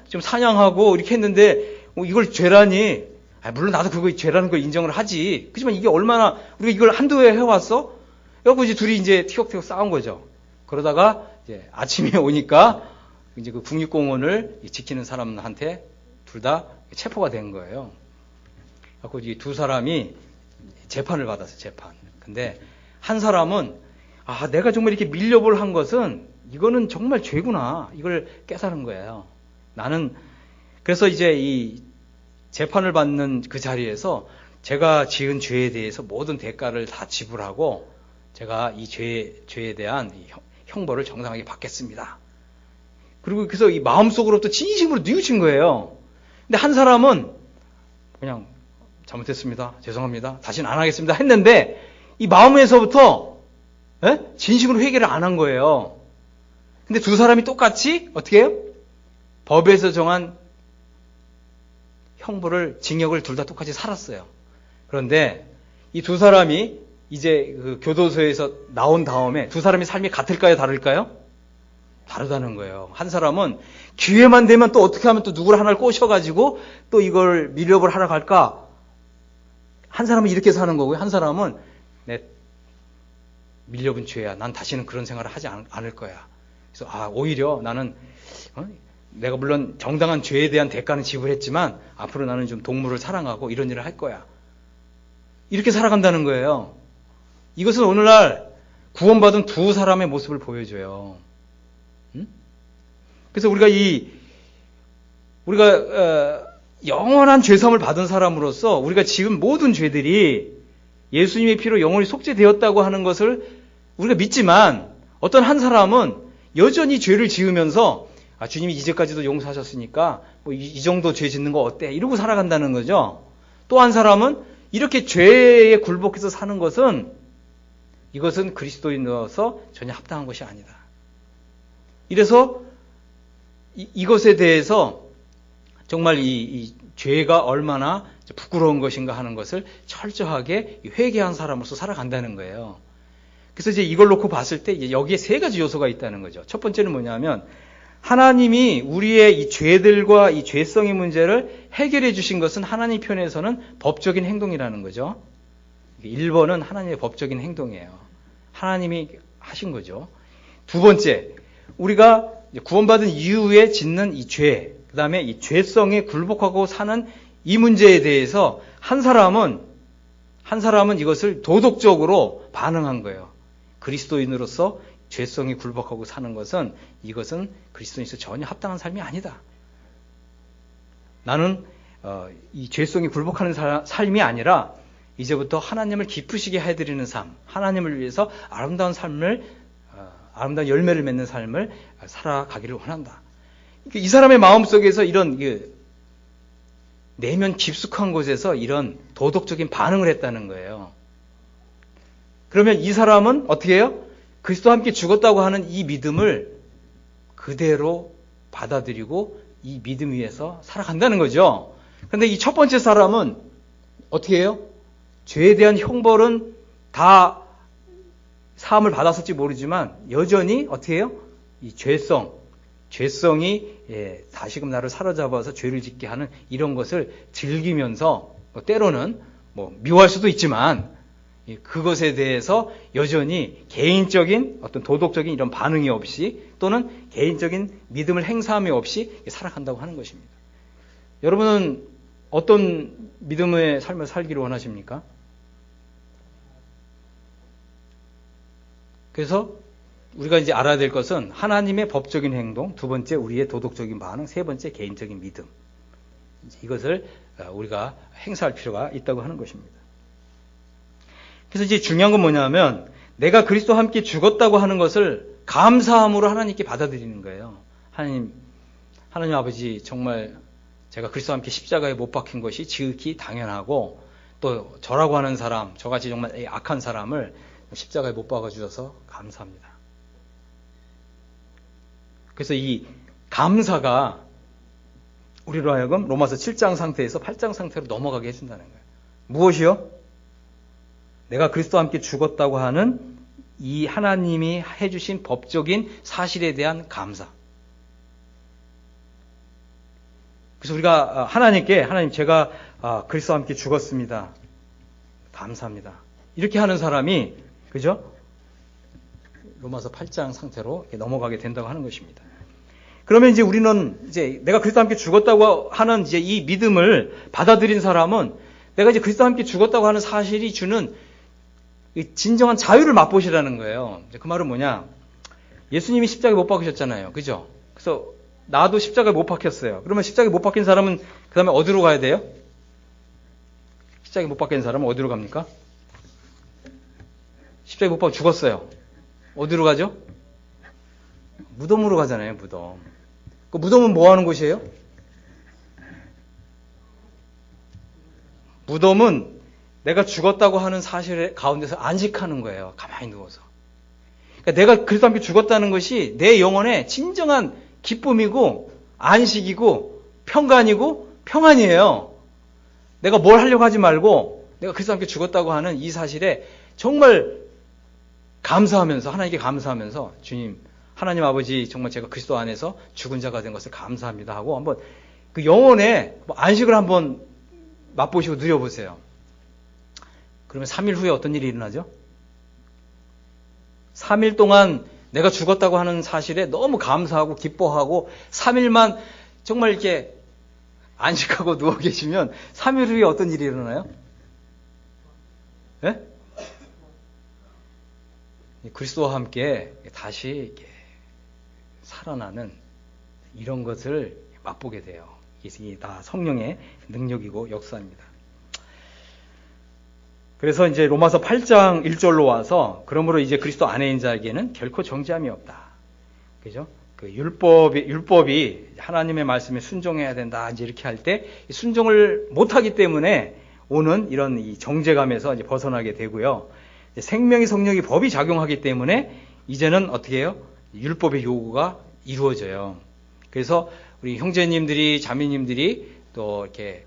S1: 좀 사냥하고 이렇게 했는데 이걸 죄라니. 물론 나도 그거 죄라는 걸 인정을 하지. 그렇지만 이게 얼마나 우리가 이걸 한두 해 해왔어? 그래갖고 이제 둘이 이제 티격태격 싸운 거죠. 그러다가 이제 아침에 오니까 이제 그 국립공원을 지키는 사람한테 둘 다 체포가 된 거예요. 그래갖고 이 두 사람이 재판을 받았어요. 재판. 근데 한 사람은 내가 정말 이렇게 밀렵을 한 것은 이거는 정말 죄구나. 이걸 깨달은 거예요. 나는 그래서 이제 이 재판을 받는 그 자리에서 제가 지은 죄에 대해서 모든 대가를 다 지불하고 제가 이 죄에 대한 이 형벌을 정당하게 받겠습니다. 그리고 그래서 이 마음속으로부터 진심으로 뉘우친 거예요. 근데 한 사람은 그냥 잘못했습니다. 죄송합니다. 다시는 안 하겠습니다. 했는데 이 마음에서부터 진심으로 회개를 안 한 거예요. 근데 두 사람이 똑같이 어떻게 해요? 법에서 정한 형벌을, 징역을 둘 다 똑같이 살았어요. 그런데 이 두 사람이 이제 그 교도소에서 나온 다음에 두 사람의 삶이 같을까요? 다를까요? 다르다는 거예요. 한 사람은 기회만 되면 또 어떻게 하면 또 누구를 하나를 꼬셔가지고 또 이걸 밀렵을 하러 갈까? 한 사람은 이렇게 사는 거고요. 한 사람은 내 밀렵은 죄야. 난 다시는 그런 생활을 하지 않을 거야. 그래서 오히려 나는 내가 물론 정당한 죄에 대한 대가는 지불했지만 앞으로 나는 좀 동물을 사랑하고 이런 일을 할 거야. 이렇게 살아간다는 거예요. 이것은 오늘날 구원받은 두 사람의 모습을 보여줘요. 그래서 우리가 영원한 죄사함을 받은 사람으로서 우리가 지금 모든 죄들이 예수님의 피로 영원히 속죄되었다고 하는 것을 우리가 믿지만 어떤 한 사람은 여전히 죄를 지으면서 주님이 이제까지도 용서하셨으니까 이 정도 죄 짓는 거 어때? 이러고 살아간다는 거죠. 또 한 사람은 이렇게 죄에 굴복해서 사는 것은 이것은 그리스도인으로서 전혀 합당한 것이 아니다. 이래서 이것에 대해서 정말 이 죄가 얼마나 부끄러운 것인가 하는 것을 철저하게 회개한 사람으로서 살아간다는 거예요. 그래서 이제 이걸 놓고 봤을 때 여기에 세 가지 요소가 있다는 거죠. 첫 번째는 뭐냐면 하나님이 우리의 이 죄들과 이 죄성의 문제를 해결해 주신 것은 하나님 편에서는 법적인 행동이라는 거죠. 1번은 하나님의 법적인 행동이에요. 하나님이 하신 거죠. 두 번째, 우리가 구원받은 이후에 짓는 이 죄, 그 다음에 이 죄성에 굴복하고 사는 이 문제에 대해서 한 사람은 이것을 도덕적으로 반응한 거예요. 그리스도인으로서 죄성에 굴복하고 사는 것은 이것은 그리스도인으로서 전혀 합당한 삶이 아니다. 나는 이 죄성에 굴복하는 삶이 아니라 이제부터 하나님을 기쁘시게 해드리는 삶, 하나님을 위해서 아름다운 삶을, 아름다운 열매를 맺는 삶을 살아가기를 원한다. 이 사람의 마음속에서 이런 내면 깊숙한 곳에서 이런 도덕적인 반응을 했다는 거예요. 그러면 이 사람은 어떻게 해요? 그리스도와 함께 죽었다고 하는 이 믿음을 그대로 받아들이고 이 믿음 위에서 살아간다는 거죠. 그런데 이 첫 번째 사람은 어떻게 해요? 죄에 대한 형벌은 다 사함을 받았을지 모르지만 여전히 어떻게 해요? 이 죄성, 죄성이 다시금 나를 사로잡아서 죄를 짓게 하는 이런 것을 즐기면서 때로는 미워할 수도 있지만 그것에 대해서 여전히 개인적인 어떤 도덕적인 이런 반응이 없이 또는 개인적인 믿음을 행사함이 없이 살아간다고 하는 것입니다. 여러분은 어떤 믿음의 삶을 살기를 원하십니까? 그래서 우리가 이제 알아야 될 것은 하나님의 법적인 행동, 두 번째 우리의 도덕적인 반응, 세 번째 개인적인 믿음. 이것을 우리가 행사할 필요가 있다고 하는 것입니다. 그래서 이제 중요한 건 뭐냐면 내가 그리스도와 함께 죽었다고 하는 것을 감사함으로 하나님께 받아들이는 거예요. 하나님 아버지, 정말 제가 그리스도와 함께 십자가에 못 박힌 것이 지극히 당연하고 또 저라고 하는 사람, 저같이 정말 악한 사람을 십자가에 못 박아 주셔서 감사합니다. 그래서 이 감사가 우리로 하여금 로마서 7장 상태에서 8장 상태로 넘어가게 해준다는 거예요. 무엇이요? 내가 그리스도와 함께 죽었다고 하는 이 하나님이 해주신 법적인 사실에 대한 감사. 그래서 우리가 하나님 제가 그리스도와 함께 죽었습니다. 감사합니다. 이렇게 하는 사람이 그죠? 로마서 8장 상태로 넘어가게 된다고 하는 것입니다. 그러면 이제 우리는 이제 내가 그리스도와 함께 죽었다고 하는 이제 이 믿음을 받아들인 사람은 내가 이제 그리스도와 함께 죽었다고 하는 사실이 주는 진정한 자유를 맛보시라는 거예요. 그 말은 뭐냐? 예수님이 십자가에 못 박으셨잖아요. 그죠? 그래서 나도 십자가에 못 박혔어요. 그러면 십자가에 못 박힌 사람은 그 다음에 어디로 가야 돼요? 십자가에 못 박힌 사람은 어디로 갑니까? 십자가에 못 박혀 죽었어요. 어디로 가죠? 무덤으로 가잖아요, 무덤. 그 무덤은 뭐 하는 곳이에요? 무덤은 내가 죽었다고 하는 사실 가운데서 안식하는 거예요. 가만히 누워서. 그러니까 내가 그리스도와 함께 죽었다는 것이 내 영혼의 진정한 기쁨이고 안식이고 평강이고 평안이에요. 내가 뭘 하려고 하지 말고 내가 그리스도와 함께 죽었다고 하는 이 사실에 정말 감사하면서 하나님께 감사하면서 주님, 하나님 아버지 정말 제가 그리스도 안에서 죽은 자가 된 것을 감사합니다 하고 한번 그 영혼의 안식을 한번 맛보시고 누려보세요. 그러면 3일 후에 어떤 일이 일어나죠? 3일 동안 내가 죽었다고 하는 사실에 너무 감사하고 기뻐하고 3일만 정말 이렇게 안식하고 누워 계시면 3일 후에 어떤 일이 일어나요? 네? 그리스도와 함께 다시 이렇게 살아나는 이런 것을 맛보게 돼요. 이게 다 성령의 능력이고 역사입니다. 그래서 이제 로마서 8장 1절로 와서 그러므로 이제 그리스도 안에 있는 자에게는 결코 정죄함이 없다. 그죠? 그 율법이 하나님의 말씀에 순종해야 된다. 이제 이렇게 할 때 순종을 못하기 때문에 오는 이런 이 정죄감에서 이제 벗어나게 되고요. 생명의 성령이 법이 작용하기 때문에 이제는 어떻게 해요? 율법의 요구가 이루어져요. 그래서 우리 형제님들이, 자매님들이 또 이렇게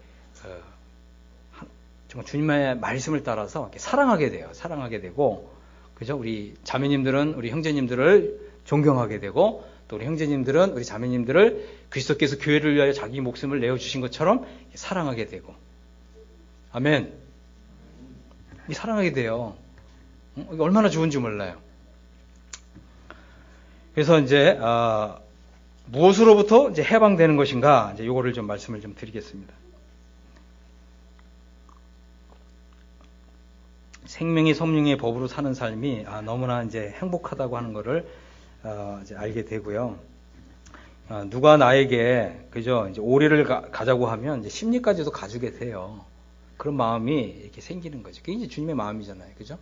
S1: 정말 주님의 말씀을 따라서 이렇게 사랑하게 돼요. 사랑하게 되고, 그죠? 우리 자매님들은 우리 형제님들을 존경하게 되고, 또 우리 형제님들은 우리 자매님들을 그리스도께서 교회를 위하여 자기 목숨을 내어주신 것처럼 사랑하게 되고, 아멘. 이 사랑하게 돼요. 얼마나 좋은지 몰라요. 그래서 이제 무엇으로부터 이제 해방되는 것인가? 이제 요거를 좀 말씀을 좀 드리겠습니다. 생명이 성령의 법으로 사는 삶이 너무나 이제 행복하다고 하는 것을 이제 알게 되고요. 누가 나에게 그죠? 이제 오래를 가자고 하면 이제 심리까지도 가주게 돼요. 그런 마음이 이렇게 생기는 거죠. 그게 이제 주님의 마음이잖아요, 그죠?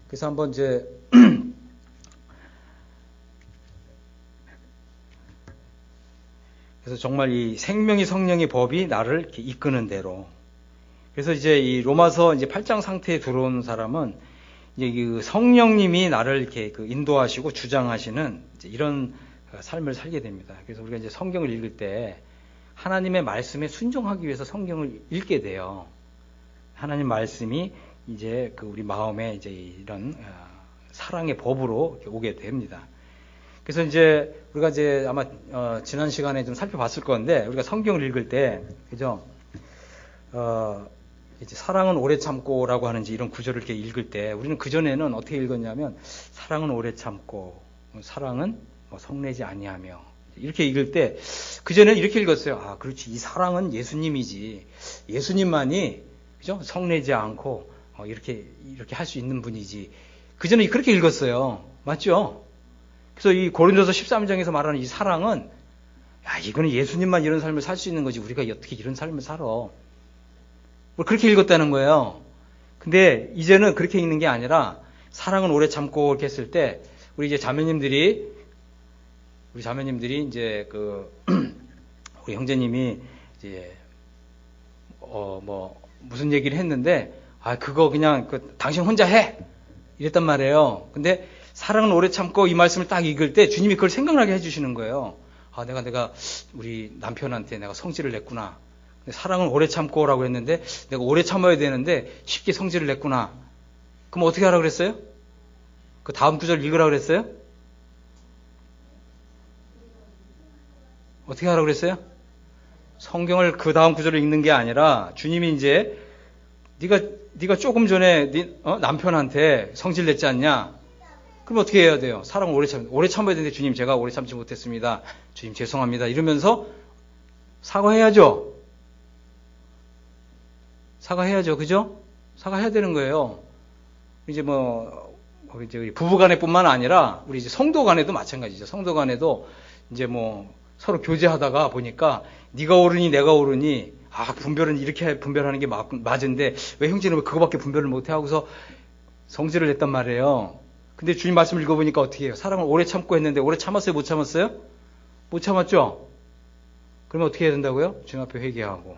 S1: 그래서 한번 이제 그래서 정말 이 생명이 성령의 법이 나를 이렇게 이끄는 대로. 그래서 이제 이 로마서 이제 8장 상태에 들어온 사람은 이제 그 성령님이 나를 이렇게 그 인도하시고 주장하시는 이제 이런 삶을 살게 됩니다. 그래서 우리가 이제 성경을 읽을 때 하나님의 말씀에 순종하기 위해서 성경을 읽게 돼요. 하나님 말씀이 이제 그 우리 마음에 이제 이런 사랑의 법으로 이렇게 오게 됩니다. 그래서 이제 우리가 이제 아마 지난 시간에 좀 살펴봤을 건데 우리가 성경을 읽을 때 그죠? 이제 사랑은 오래 참고라고 하는지 이런 구절을 이렇게 읽을 때 우리는 그 전에는 어떻게 읽었냐면 사랑은 오래 참고 사랑은 뭐 성내지 아니하며 이렇게 읽을 때 그 전에 이렇게 읽었어요. 아, 그렇지. 이 사랑은 예수님이지. 예수님만이 그죠? 성내지 않고 이렇게 할 수 있는 분이지. 그 전에 그렇게 읽었어요. 맞죠? 그래서 이 고린도서 13장에서 말하는 이 사랑은 야, 이거는 예수님만 이런 삶을 살 수 있는 거지. 우리가 어떻게 이런 삶을 살아? 뭐 그렇게 읽었다는 거예요. 근데 이제는 그렇게 읽는 게 아니라 사랑은 오래 참고 이렇게 했을 때 우리 이제 자매님들이 이제 우리 형제님이 이제 뭐 무슨 얘기를 했는데 아 그거 그냥 당신 혼자 해 이랬단 말이에요. 근데 사랑은 오래 참고 이 말씀을 딱 읽을 때 주님이 그걸 생각나게 해주시는 거예요. 아 내가 우리 남편한테 내가 성질을 냈구나. 사랑은 오래 참고라고 했는데 내가 오래 참아야 되는데 쉽게 성질을 냈구나. 그럼 어떻게 하라고 그랬어요? 그 다음 구절 읽으라고 그랬어요? 어떻게 하라고 그랬어요? 성경을 그 다음 구절을 읽는 게 아니라 주님이 이제 네가 조금 전에 남편한테 성질 냈지 않냐? 그럼 어떻게 해야 돼요? 사랑을 오래 참아야 되는데 주님 제가 오래 참지 못했습니다. 주님 죄송합니다. 이러면서 사과해야죠. 사과해야죠. 그죠? 사과해야 되는 거예요. 이제 이제 부부 간에뿐만 아니라 우리 이제 성도 간에도 마찬가지죠. 성도 간에도 이제 서로 교제하다가 보니까 네가 옳으니 내가 옳으니 분별은 이렇게 분별하는 게 맞은데 왜 형제는 왜 그거밖에 분별을 못해 하고서 성질을 냈단 말이에요. 근데 주님 말씀을 읽어보니까 어떻게 해요? 사랑을 오래 참고 했는데 오래 참았어요? 못 참았어요? 못 참았죠? 그러면 어떻게 해야 된다고요? 주님 앞에 회개하고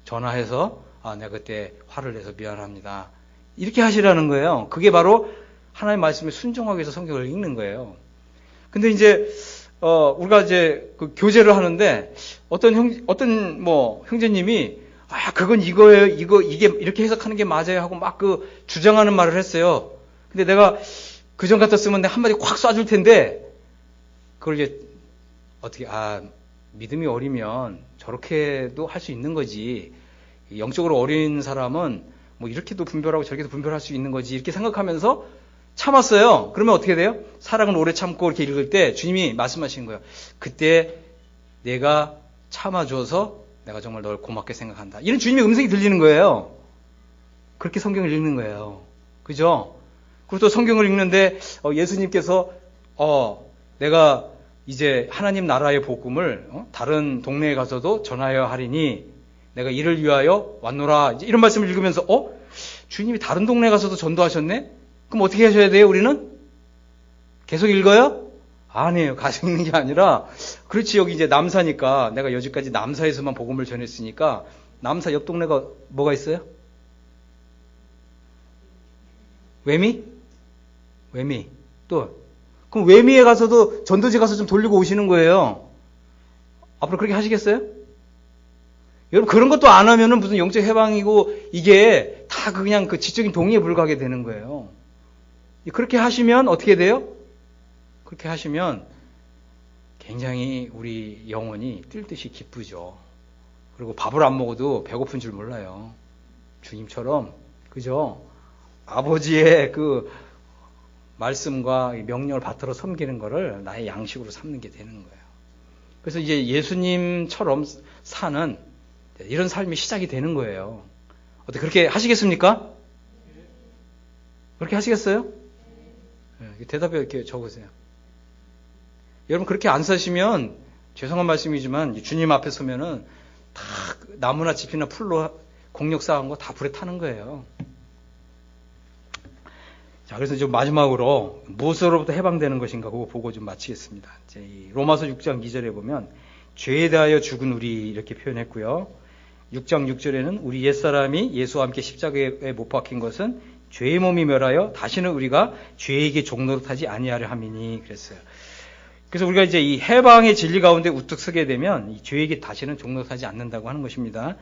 S1: 전화해서 내가 그때 화를 내서 미안합니다. 이렇게 하시라는 거예요. 그게 바로 하나님의 말씀에 순종하기 위해서 성경을 읽는 거예요. 근데 이제 우리가 이제 그 교제를 하는데 어떤 형제님이 그건 이거예요. 이게 이렇게 해석하는 게 맞아요 하고 막 주장하는 말을 했어요. 근데 내가 그전 같았으면 내가 한마디 콱 쏴줄 텐데 그걸 이제 어떻게 믿음이 어리면 저렇게도 할 수 있는 거지. 영적으로 어린 사람은 이렇게도 분별하고 저렇게도 분별할 수 있는 거지. 이렇게 생각하면서 참았어요. 그러면 어떻게 돼요? 사랑은 오래 참고 이렇게 읽을 때 주님이 말씀하시는 거예요. 그때 내가 참아줘서 내가 정말 널 고맙게 생각한다. 이런 주님의 음성이 들리는 거예요. 그렇게 성경을 읽는 거예요. 그죠? 그리고 또 성경을 읽는데 예수님께서 내가 이제 하나님 나라의 복음을 다른 동네에 가서도 전하여야 하리니 내가 이를 위하여 왔노라. 이제 이런 말씀을 읽으면서 주님이 다른 동네에 가서도 전도하셨네? 그럼 어떻게 하셔야 돼요, 우리는? 계속 읽어요? 아니에요. 가서 읽는 게 아니라, 그렇지, 여기 이제 남사니까, 내가 여지까지 남사에서만 복음을 전했으니까, 남사 옆 동네가 뭐가 있어요? 외미? 또, 그럼 외미에 가서도 전도지 가서 좀 돌리고 오시는 거예요. 앞으로 그렇게 하시겠어요? 여러분, 그런 것도 안 하면은 무슨 영적 해방이고, 이게 다 그냥 지적인 동의에 불과하게 되는 거예요. 그렇게 하시면 어떻게 돼요? 그렇게 하시면 굉장히 우리 영혼이 뛸 듯이 기쁘죠. 그리고 밥을 안 먹어도 배고픈 줄 몰라요. 주님처럼, 그죠? 아버지의 말씀과 명령을 받들어 섬기는 거를 나의 양식으로 삼는 게 되는 거예요. 그래서 이제 예수님처럼 사는 이런 삶이 시작이 되는 거예요. 어떻게 그렇게 하시겠습니까? 그렇게 하시겠어요? 대답에 이렇게 적으세요. 여러분 그렇게 안 사시면 죄송한 말씀이지만 주님 앞에 서면은 다 나무나 짚이나 풀로 공력 쌓은 거 다 불에 타는 거예요. 자, 그래서 좀 마지막으로 무엇으로부터 해방되는 것인가 그거 보고 좀 마치겠습니다. 이제 이 로마서 6장 2절에 보면 죄에 대하여 죽은 우리 이렇게 표현했고요. 6장 6절에는 우리 옛사람이 예수와 함께 십자가에 못 박힌 것은 죄의 몸이 멸하여 다시는 우리가 죄에게 종노릇하지 아니하려 함이니 그랬어요. 그래서 우리가 이제 이 해방의 진리 가운데 우뚝 서게 되면 이 죄에게 다시는 종노릇하지 않는다고 하는 것입니다.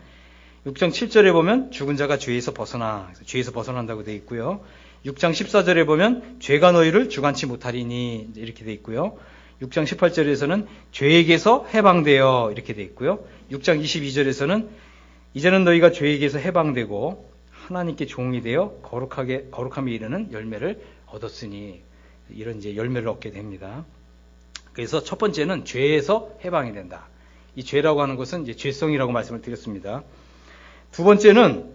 S1: 6장 7절에 보면 죽은 자가 죄에서 벗어난다고 되어 있고요. 6장 14절에 보면 죄가 너희를 주관치 못하리니 이렇게 되어 있고요. 6장 18절에서는 죄에게서 해방되어 이렇게 되어 있고요. 6장 22절에서는 이제는 너희가 죄에게서 해방되고 하나님께 종이 되어 거룩함에 이르는 열매를 얻었으니 이런 이제 열매를 얻게 됩니다. 그래서 첫 번째는 죄에서 해방이 된다. 이 죄라고 하는 것은 이제 죄성이라고 말씀을 드렸습니다. 두 번째는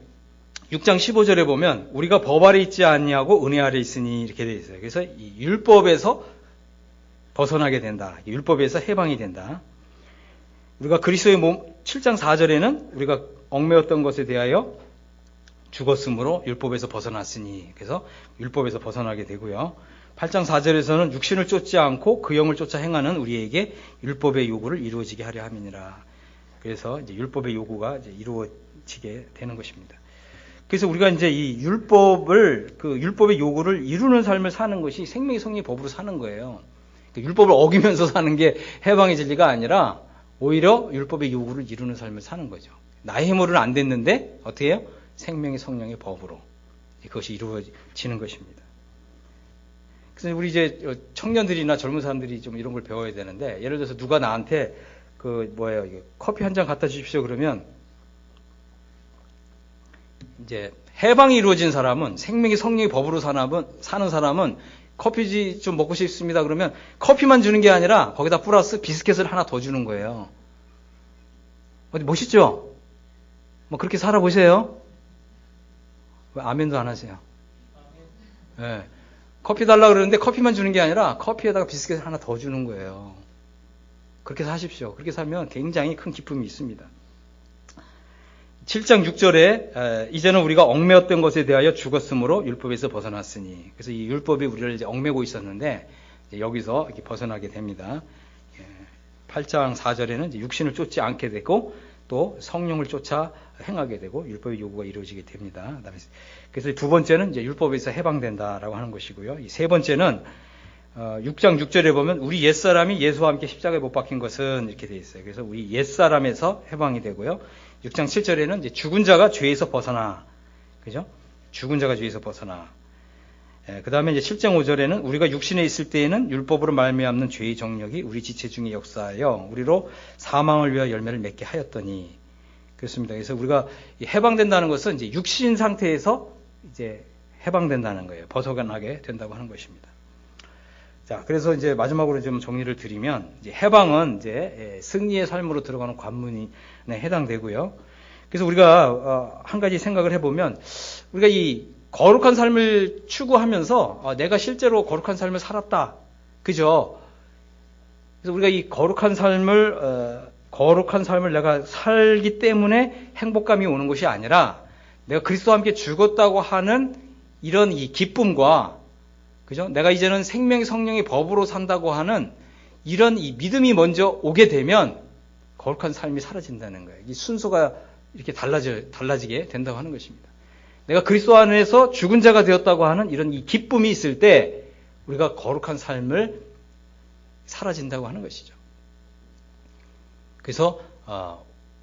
S1: 6장 15절에 보면 우리가 법 아래 있지 않냐고 은혜 아래 있으니 이렇게 되어 있어요. 그래서 이 율법에서 벗어나게 된다. 율법에서 해방이 된다. 우리가 그리스도의 몸 7장 4절에는 우리가 얽매였던 것에 대하여 죽었으므로 율법에서 벗어났으니 그래서 율법에서 벗어나게 되고요. 8장 4절에서는 육신을 쫓지 않고 그 영을 쫓아 행하는 우리에게 율법의 요구를 이루어지게 하려 함이니라. 그래서 이제 율법의 요구가 이제 이루어지게 되는 것입니다. 그래서 우리가 이제 이 율법의 요구를 이루는 삶을 사는 것이 생명의 성령의 법으로 사는 거예요. 율법을 어기면서 사는 게 해방의 진리가 아니라 오히려 율법의 요구를 이루는 삶을 사는 거죠. 나의 힘으로는 안 됐는데 어떻게 해요? 생명의 성령의 법으로 그것이 이루어지는 것입니다. 그래서 우리 이제 청년들이나 젊은 사람들이 좀 이런 걸 배워야 되는데, 예를 들어서 누가 나한테 커피 한 잔 갖다 주십시오 그러면 이제 해방이 이루어진 사람은, 생명의 성령의 법으로 사는 사람은 커피 좀 먹고 싶습니다 그러면 커피만 주는 게 아니라 거기다 플러스 비스켓을 하나 더 주는 거예요. 어디 멋있죠? 뭐 그렇게 살아보세요. 왜 아멘도 안 하세요? 네. 커피 달라고 그러는데 커피만 주는 게 아니라 커피에다가 비스켓을 하나 더 주는 거예요. 그렇게 사십시오. 그렇게 살면 굉장히 큰 기쁨이 있습니다. 7장 6절에 이제는 우리가 얽매였던 것에 대하여 죽었으므로 율법에서 벗어났으니, 그래서 이 율법이 우리를 이제 얽매고 있었는데 이제 여기서 이렇게 벗어나게 됩니다. 8장 4절에는 이제 육신을 쫓지 않게 되고 또 성령을 쫓아 행하게 되고 율법의 요구가 이루어지게 됩니다. 그래서 두 번째는 이제 율법에서 해방된다라고 하는 것이고요. 이 세 번째는 6장 6절에 보면 우리 옛사람이 예수와 함께 십자가에 못 박힌 것은 이렇게 되어 있어요. 그래서 우리 옛사람에서 해방이 되고요. 6장 7절에는 이제 죽은 자가 죄에서 벗어나, 그죠? 죽은 자가 죄에서 벗어나. 그 다음에 이제 7장 5절에는 우리가 육신에 있을 때에는 율법으로 말미암는 죄의 정력이 우리 지체 중에 역사하여 우리로 사망을 위하여 열매를 맺게 하였더니, 그렇습니다. 그래서 우리가 해방된다는 것은 이제 육신 상태에서 이제 해방된다는 거예요. 벗어나게 된다고 하는 것입니다. 자, 그래서 이제 마지막으로 좀 정리를 드리면, 이제 해방은 이제 승리의 삶으로 들어가는 관문에 해당되고요. 그래서 우리가 한 가지 생각을 해보면, 우리가 이 거룩한 삶을 추구하면서 내가 실제로 거룩한 삶을 살았다, 그죠? 그래서 우리가 이 거룩한 삶을 내가 살기 때문에 행복감이 오는 것이 아니라, 내가 그리스도와 함께 죽었다고 하는 이런 이 기쁨과, 그죠? 내가 이제는 생명의 성령의 법으로 산다고 하는 이런 이 믿음이 먼저 오게 되면 거룩한 삶이 사라진다는 거예요. 이 순서가 이렇게 달라지게 된다고 하는 것입니다. 내가 그리스도 안에서 죽은 자가 되었다고 하는 이런 이 기쁨이 있을 때 우리가 거룩한 삶을 사라진다고 하는 것이죠. 그래서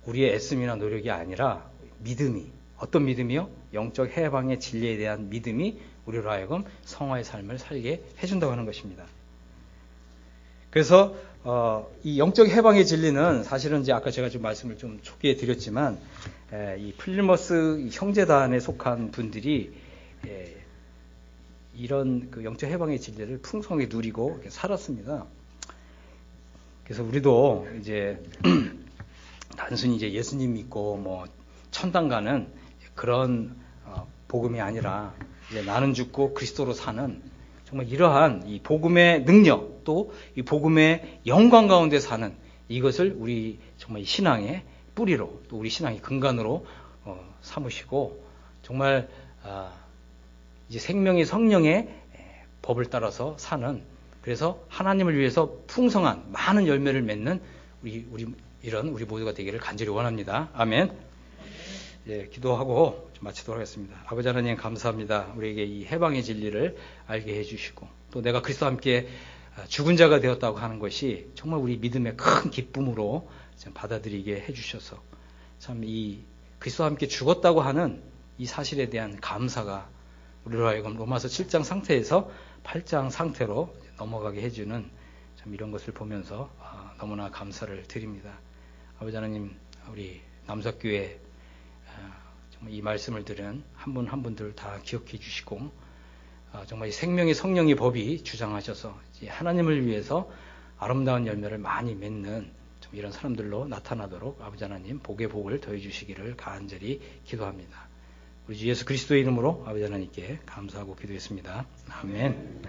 S1: 우리의 애씀이나 노력이 아니라 믿음이, 어떤 믿음이요? 영적 해방의 진리에 대한 믿음이 우리로 하여금 성화의 삶을 살게 해준다고 하는 것입니다. 그래서 이 영적 해방의 진리는 사실은 이제 아까 제가 좀 말씀을 좀 초기에 드렸지만, 이 플리머스 형제단에 속한 분들이 이런 그 영적 해방의 진리를 풍성하게 누리고 이렇게 살았습니다. 그래서 우리도 이제 단순히 이제 예수님 믿고 뭐 천당 가는 그런 복음이 아니라, 이제 나는 죽고 그리스도로 사는 정말 이러한 이 복음의 능력, 또 이 복음의 영광 가운데 사는 이것을 우리 정말 신앙의 뿌리로, 또 우리 신앙의 근간으로 삼으시고, 정말 이제 생명의 성령의 법을 따라서 사는, 그래서 하나님을 위해서 풍성한 많은 열매를 맺는 우리 모두가 되기를 간절히 원합니다. 아멘. 예, 기도하고 좀 마치도록 하겠습니다. 아버지 하나님 감사합니다. 우리에게 이 해방의 진리를 알게 해주시고, 또 내가 그리스도와 함께 죽은 자가 되었다고 하는 것이 정말 우리 믿음의 큰 기쁨으로 받아들이게 해주셔서, 참 이 그리스도와 함께 죽었다고 하는 이 사실에 대한 감사가 우리로 하여금 로마서 7장 상태에서 8장 상태로 넘어가게 해주는 좀 이런 것을 보면서 너무나 감사를 드립니다. 아버지 하나님, 우리 남석교회 정말 이 말씀을 들은 한 분 한 분들 다 기억해 주시고 정말 이 생명의 성령의 법이 주장하셔서 하나님을 위해서 아름다운 열매를 많이 맺는 좀 이런 사람들로 나타나도록 아버지 하나님 복의 복을 더해 주시기를 간절히 기도합니다. 우리 주 예수 그리스도의 이름으로 아버지 하나님께 감사하고 기도했습니다. 아멘.